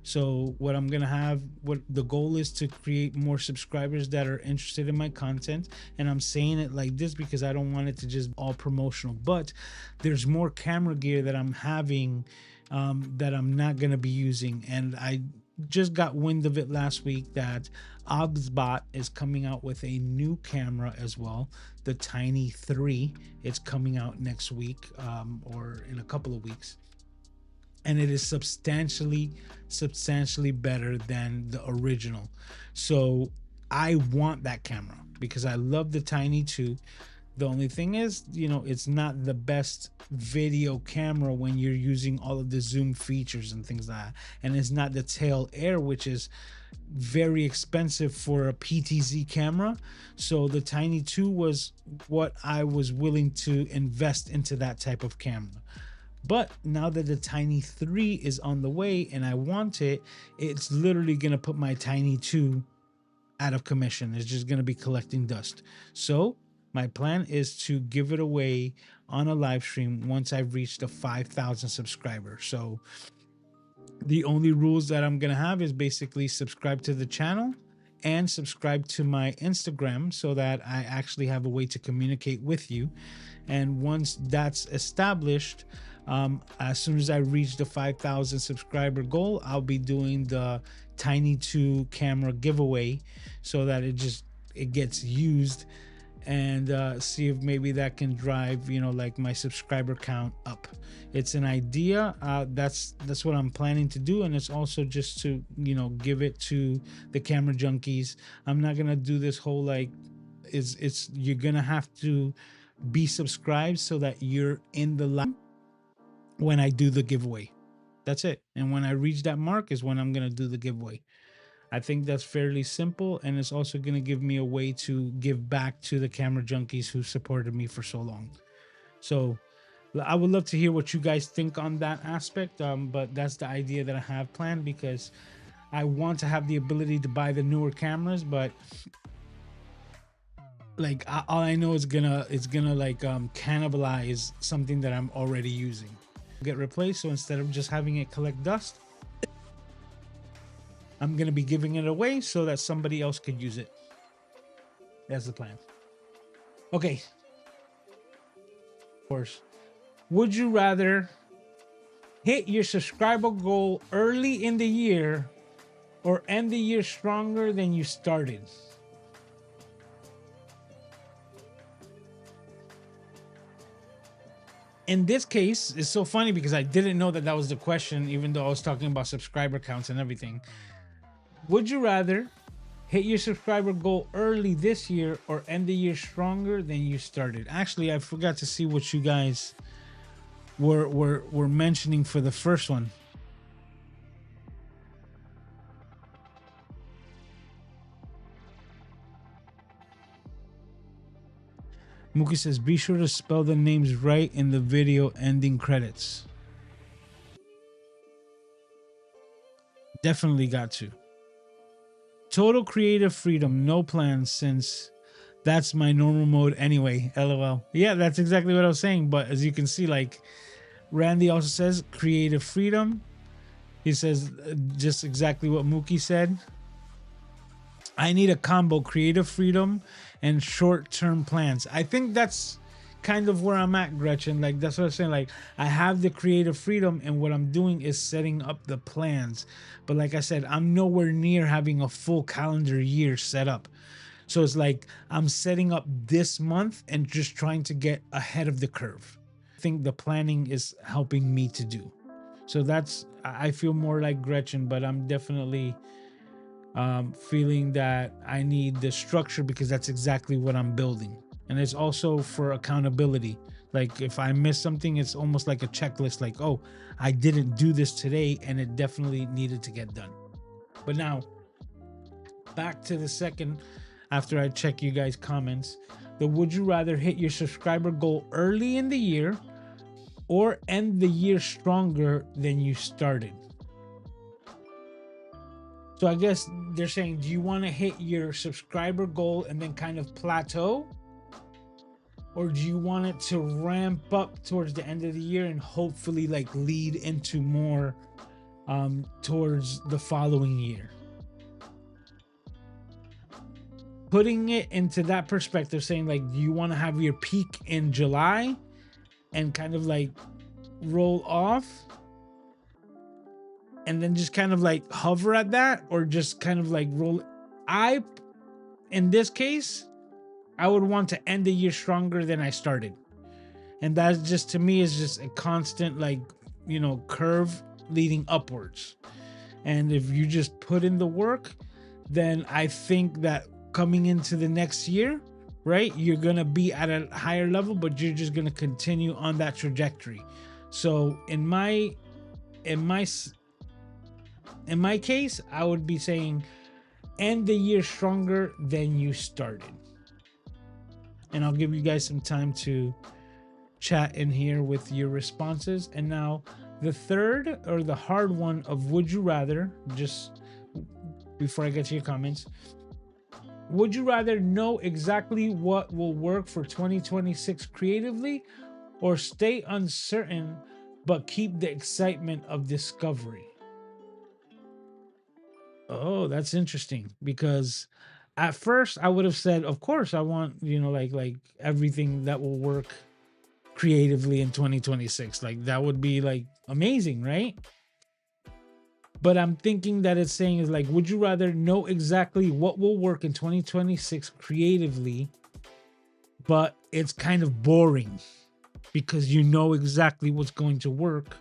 So what I'm gonna have, what the goal is, to create more subscribers that are interested in my content. And I'm saying it like this because I don't want it to just all promotional, but there's more camera gear that I'm having that I'm not gonna be using. And I just got wind of it last week that Obsbot is coming out with a new camera as well, the Tiny 3. It's coming out next week or in a couple of weeks, and it is substantially better than the original. So I want that camera because I love the Tiny 2. The only thing is, you know, it's not the best video camera when you're using all of the zoom features and things like that, and it's not the Tail Air, which is very expensive for a PTZ camera. So the Tiny 2 was what I was willing to invest into, that type of camera. But now that the Tiny 3 is on the way and I want it, it's literally going to put my Tiny 2 out of commission. It's just going to be collecting dust. So my plan is to give it away on a live stream once I've reached the 5,000 subscribers. So the only rules that I'm going to have is basically subscribe to the channel and subscribe to my Instagram so that I actually have a way to communicate with you. And once that's established, as soon as I reach the 5,000 subscriber goal, I'll be doing the Tiny 2 camera giveaway so that it gets used, and see if maybe that can drive, you know, like my subscriber count up. It's an idea. That's what I'm planning to do, and it's also just to, you know, give it to the camera junkies. I'm not gonna do this whole like it's you're gonna have to be subscribed so that you're in the live when I do the giveaway. That's it. And when I reach that mark is when I'm going to do the giveaway. I think that's fairly simple, and it's also going to give me a way to give back to the camera junkies who supported me for so long. So I would love to hear what you guys think on that aspect, but that's the idea that I have planned, because I want to have the ability to buy the newer cameras, but like all I know is it's gonna like cannibalize something that I'm already using, get replaced. So instead of just having it collect dust, I'm gonna be giving it away so that somebody else could use it. That's the plan. Okay. Of course. Would you rather hit your subscriber goal early in the year or end the year stronger than you started? In this case, it's so funny because I didn't know that was the question, even though I was talking about subscriber counts and everything. Would you rather hit your subscriber goal early this year or end the year stronger than you started? Actually, I forgot to see what you guys were mentioning for the first one. Mookie says, be sure to spell the names right in the video ending credits. Definitely got to. Total creative freedom, no plans, since that's my normal mode anyway. LOL. Yeah, that's exactly what I was saying. But as you can see, like Randy also says, creative freedom. He says just exactly what Mookie said. I need a combo, creative freedom and short-term plans. I think that's kind of where I'm at, Gretchen. Like, that's what I'm saying. Like, I have the creative freedom, and what I'm doing is setting up the plans. But like I said, I'm nowhere near having a full calendar year set up. So it's like I'm setting up this month and just trying to get ahead of the curve. I think the planning is helping me to do. So that's, I feel more like Gretchen, but I'm definitely feeling that I need the structure because that's exactly what I'm building. And it's also for accountability. Like if I miss something, it's almost like a checklist, like, oh, I didn't do this today and it definitely needed to get done. But now back to the second, after I check you guys' comments, the would you rather hit your subscriber goal early in the year or end the year stronger than you started? So I guess they're saying, do you want to hit your subscriber goal and then kind of plateau? or do you want it to ramp up towards the end of the year and hopefully like lead into more towards the following year? Putting it into that perspective, saying like, do you want to have your peak in July and kind of like roll off and then just kind of like hover at that, or just kind of like roll? In this case, I would want to end the year stronger than I started. And that's just, to me, is just a constant like, curve leading upwards. And if you just put in the work, then I think that coming into the next year, right, you're going to be at a higher level, but you're just going to continue on that trajectory. So in my case, I would be saying end the year stronger than you started. And I'll give you guys some time to chat in here with your responses. And now the third, or the hard one, of would you rather, just before I get to your comments, would you rather know exactly what will work for 2026 creatively, or stay uncertain but keep the excitement of discovery? Oh, that's interesting, because at first I would have said, of course, I want, like everything that will work creatively in 2026. Like that would be like amazing, right? But I'm thinking that it's saying is like, would you rather know exactly what will work in 2026 creatively, but it's kind of boring because you know exactly what's going to work,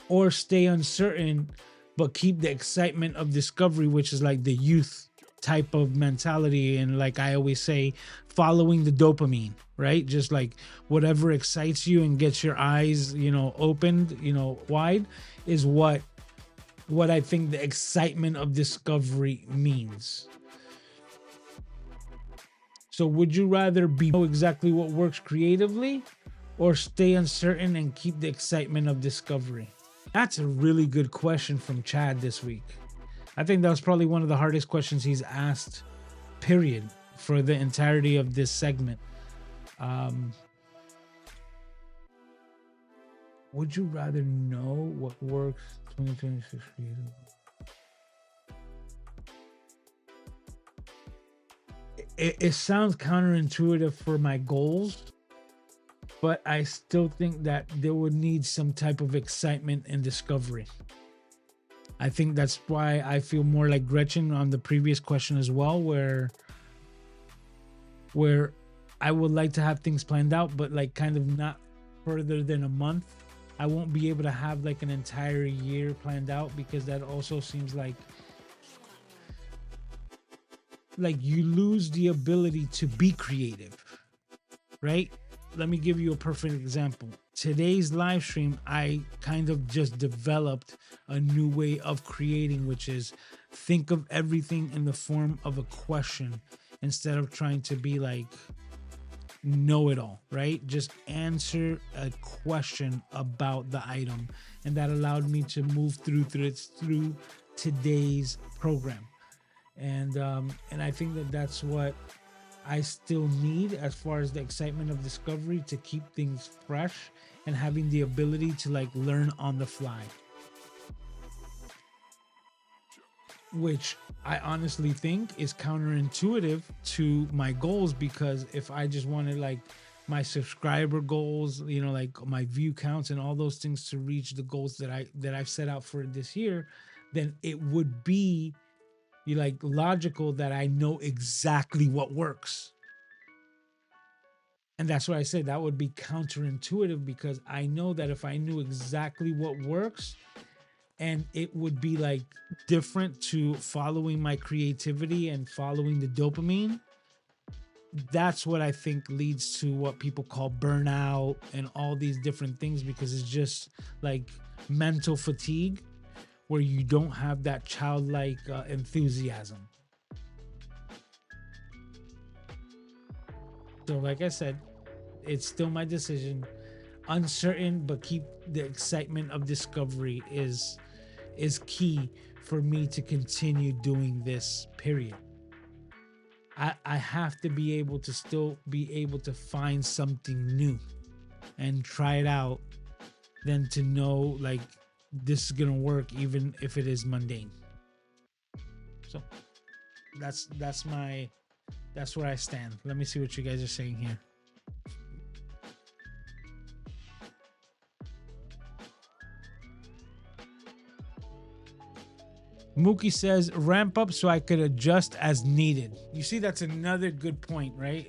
or stay uncertain but keep the excitement of discovery, which is like the youth type of mentality, and like I always say, following the dopamine, right? Just like whatever excites you and gets your eyes, opened, wide, is what I think the excitement of discovery means. So would you rather know exactly what works creatively, or stay uncertain and keep the excitement of discovery? That's a really good question from Chad this week. I think that was probably one of the hardest questions he's asked, period, for the entirety of this segment. Would you rather know what works 2026 creatively? It sounds counterintuitive for my goals, but I still think that there would need some type of excitement and discovery. I think that's why I feel more like Gretchen on the previous question as well, where I would like to have things planned out, but like kind of not further than a month. I won't be able to have like an entire year planned out, because that also seems like you lose the ability to be creative, right? Let me give you a perfect example. Today's live stream, I kind of just developed a new way of creating, which is think of everything in the form of a question instead of trying to be like know it all, right? Just answer a question about the item, and that allowed me to move through today's program. And I think that that's what I still need as far as the excitement of discovery, to keep things fresh and having the ability to like learn on the fly, which I honestly think is counterintuitive to my goals, because if I just wanted like my subscriber goals, like my view counts and all those things to reach the goals that I've set out for this year, then it would be like logical that I know exactly what works. And that's why I said that would be counterintuitive, because I know that if I knew exactly what works, and it would be like different to following my creativity and following the dopamine, that's what I think leads to what people call burnout and all these different things, because it's just like mental fatigue, where you don't have that childlike enthusiasm. So like I said, it's still my decision. Uncertain but keep the excitement of discovery is key for me to continue doing this, period. I have to be able to still be able to find something new and try it out, than to know like this is gonna work even if it is mundane. So that's where I stand. Let me see what you guys are saying here. Mookie says ramp up so I could adjust as needed. You see, that's another good point, right?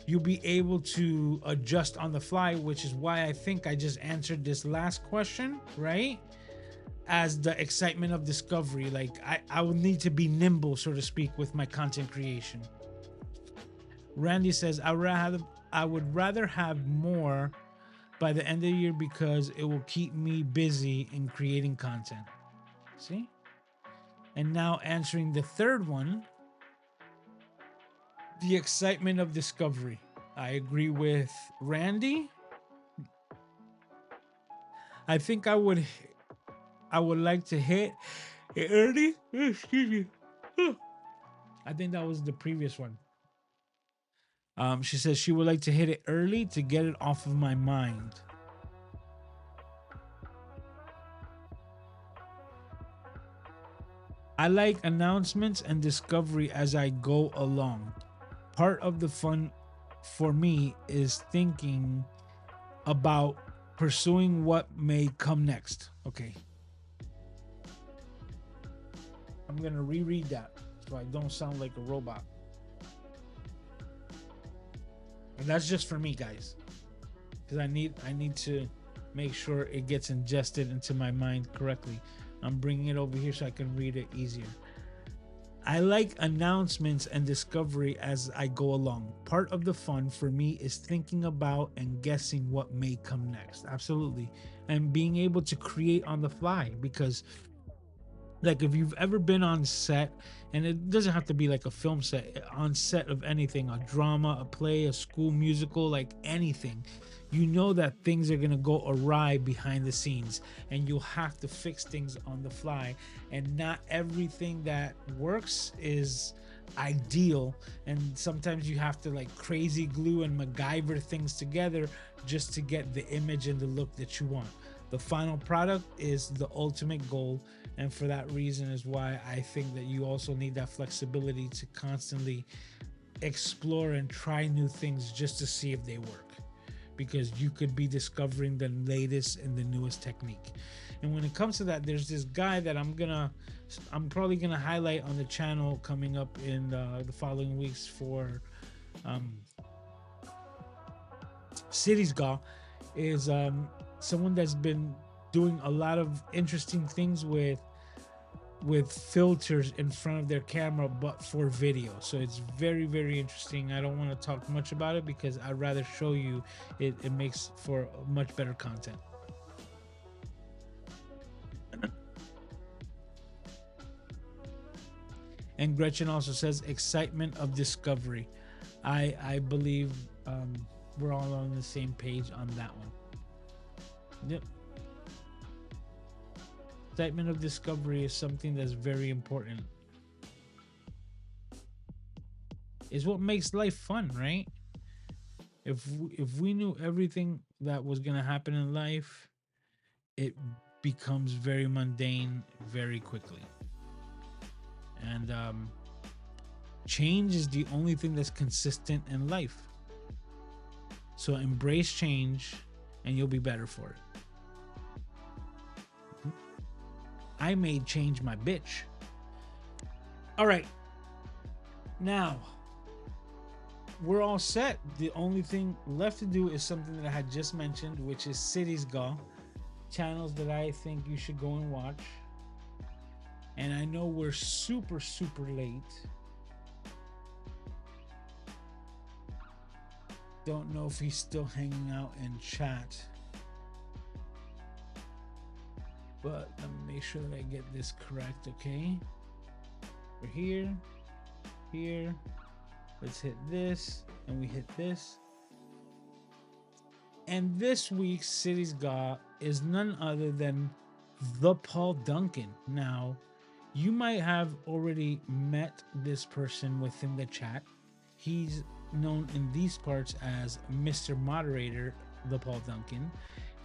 You'll be able to adjust on the fly, which is why I think I just answered this last question, right? As the excitement of discovery. Like I would need to be nimble, so to speak, with my content creation. Randy says I would rather have more by the end of the year because it will keep me busy in creating content. See? And now answering the third one, the excitement of discovery. I agree with Randy. I think I would like to hit it early. Excuse me. I think that was the previous one. She says she would like to hit it early to get it off of my mind. I like announcements and discovery as I go along. Part of the fun for me is thinking about pursuing what may come next. Okay. I'm going to reread that so I don't sound like a robot. And that's just for me, guys. Because I need to make sure it gets ingested into my mind correctly. I'm bringing it over here so I can read it easier. I like announcements and discovery as I go along. Part of the fun for me is thinking about and guessing what may come next. Absolutely. And being able to create on the fly, because like if you've ever been on set, and it doesn't have to be like a film set, on set of anything, a drama, a play, a school musical, like anything, you know that things are gonna go awry behind the scenes and you'll have to fix things on the fly, and not everything that works is ideal, and sometimes you have to like crazy glue and MacGyver things together just to get the image and the look that you want. The final product is the ultimate goal, and for that reason is why I think that you also need that flexibility to constantly explore and try new things just to see if they work, because you could be discovering the latest and the newest technique. And when it comes to that, there's this guy that I'm probably gonna highlight on the channel coming up in the following weeks for Cities Gaw, is someone that's been doing a lot of interesting things with filters in front of their camera, but for video. So it's very, very interesting. I don't want to talk much about it because I'd rather show you. It makes for much better content. And Gretchen also says excitement of discovery. I believe we're all on the same page on that one. Yep. Excitement of discovery is something that's very important. It's what makes life fun, right? If we knew everything that was gonna happen in life, it becomes very mundane very quickly. And change is the only thing that's consistent in life. So embrace change, and you'll be better for it. I made change my bitch. All right. Now, we're all set. The only thing left to do is something that I had just mentioned, which is Cities Gaw, channels that I think you should go and watch. And I know we're super, super late. Don't know if he's still hanging out in chat. But let me make sure that I get this correct, okay? We're here, here. Let's hit this, and we hit this. And this week's Cities Gaw is none other than the Paul Duncan. Now, You might have already met this person within the chat. He's known in these parts as Mr. Moderator, the Paul Duncan.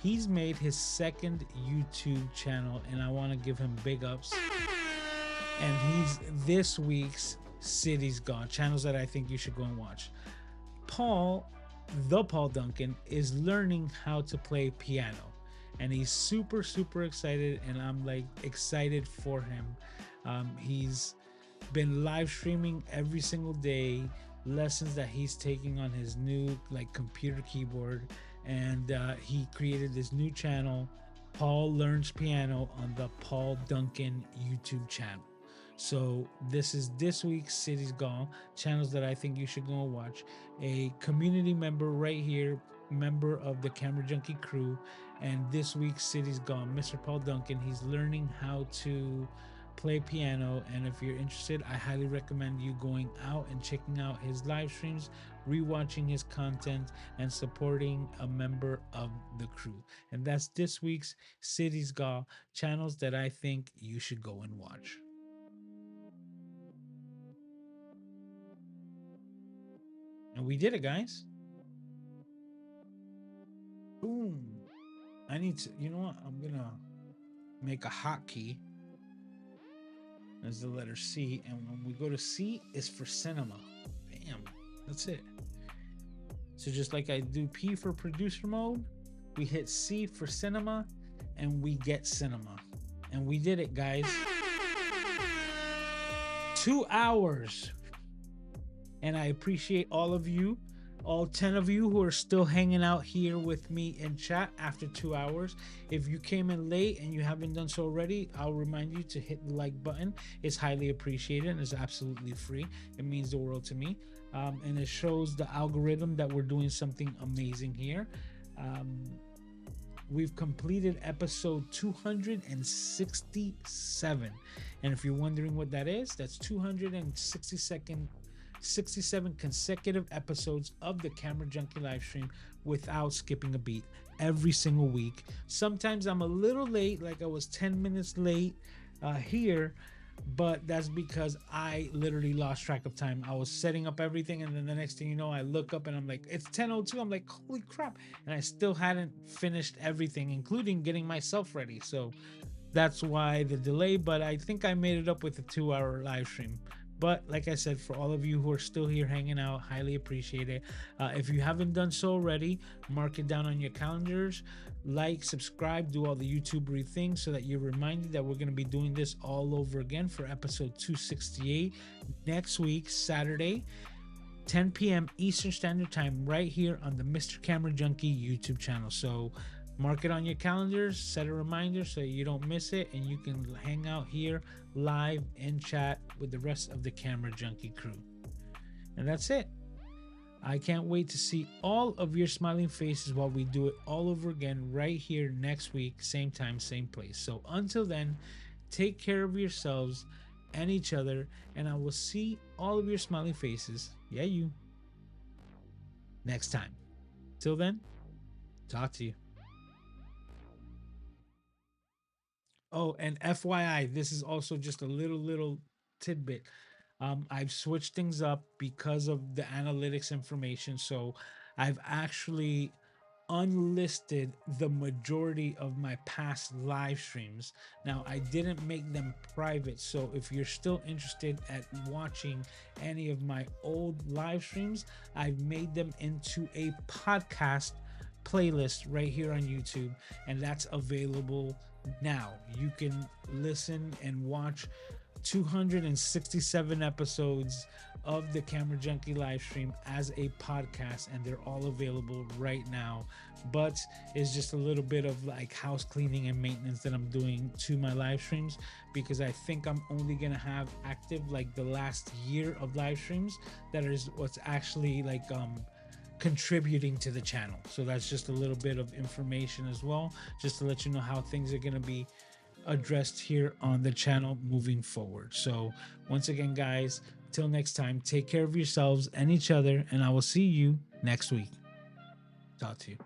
He's made his second YouTube channel, and I want to give him big ups. And he's this week's City's Gone, channels that I think you should go and watch. Paul, the Paul Duncan, is learning how to play piano, and he's super excited, and I'm like excited for him. He's been live streaming every single day lessons that he's taking on his new like computer keyboard, and he created this new channel, Paul Learns Piano, on the Paul Duncan YouTube channel. So this is this week's City's Gone, channels that I think you should go and watch. A community member right here, member of the Camera Junkie Crew, and this week's City's Gone, Mr. Paul Duncan. He's learning how to play piano, and if you're interested, I highly recommend you going out and checking out his live streams, rewatching his content, and supporting a member of the crew. And that's this week's City's Gone, channels that I think you should go and watch. And we did it, guys. Boom. I need to, you know what? I'm gonna make a hotkey as the letter C, and when we go to C, it's for cinema. Bam. That's it. So just like I do P for producer mode, we hit C for cinema, and we get cinema. And we did it, guys. 2 hours. And I appreciate all of you, all 10 of you who are still hanging out here with me in chat after 2 hours. If you came in late and you haven't done so already, I'll remind you to hit the like button. It's highly appreciated and it's absolutely free. It means the world to me. And it shows the algorithm that we're doing something amazing here. We've completed episode 267. And if you're wondering what that is, that's 67 consecutive episodes of the Camera Junkie live stream without skipping a beat every single week. Sometimes I'm a little late, like I was 10 minutes late here, but that's because I literally lost track of time. I was setting up everything, and then the next thing you know, I look up and I'm like, it's 10:02. I'm like, holy crap. And I still hadn't finished everything, including getting myself ready. So that's why the delay, but I think I made it up with a 2-hour live stream. But like I said, for all of you who are still here hanging out, highly appreciate it. If you haven't done so already, mark it down on your calendars. Like, subscribe, do all the YouTubery things so that you're reminded that we're going to be doing this all over again for episode 268 next week, Saturday, 10 p.m. Eastern Standard Time, right here on the Mr. Camera Junkie YouTube channel. So mark it on your calendars, set a reminder so you don't miss it, and you can hang out here live in chat with the rest of the Camera Junkie crew. And that's it. I can't wait to see all of your smiling faces while we do it all over again right here next week, same time, same place. So until then, take care of yourselves and each other, and I will see all of your smiling faces, yeah, you, next time. Till then, talk to you. Oh, and FYI, this is also just a little tidbit. I've switched things up because of the analytics information. So I've actually unlisted the majority of my past live streams. Now, I didn't make them private. So if you're still interested at watching any of my old live streams, I've made them into a podcast playlist right here on YouTube, and that's available now. You can listen and watch 267 episodes of the Camera Junkie live stream as a podcast, and they're all available right now. But it's just a little bit of like house cleaning and maintenance that I'm doing to my live streams, because I think I'm only gonna have active like the last year of live streams. That is what's actually like contributing to the channel. So that's just a little bit of information as well, just to let you know how things are going to be addressed here on the channel moving forward. So once again, guys, till next time, take care of yourselves and each other, and I will see you next week. Talk to you.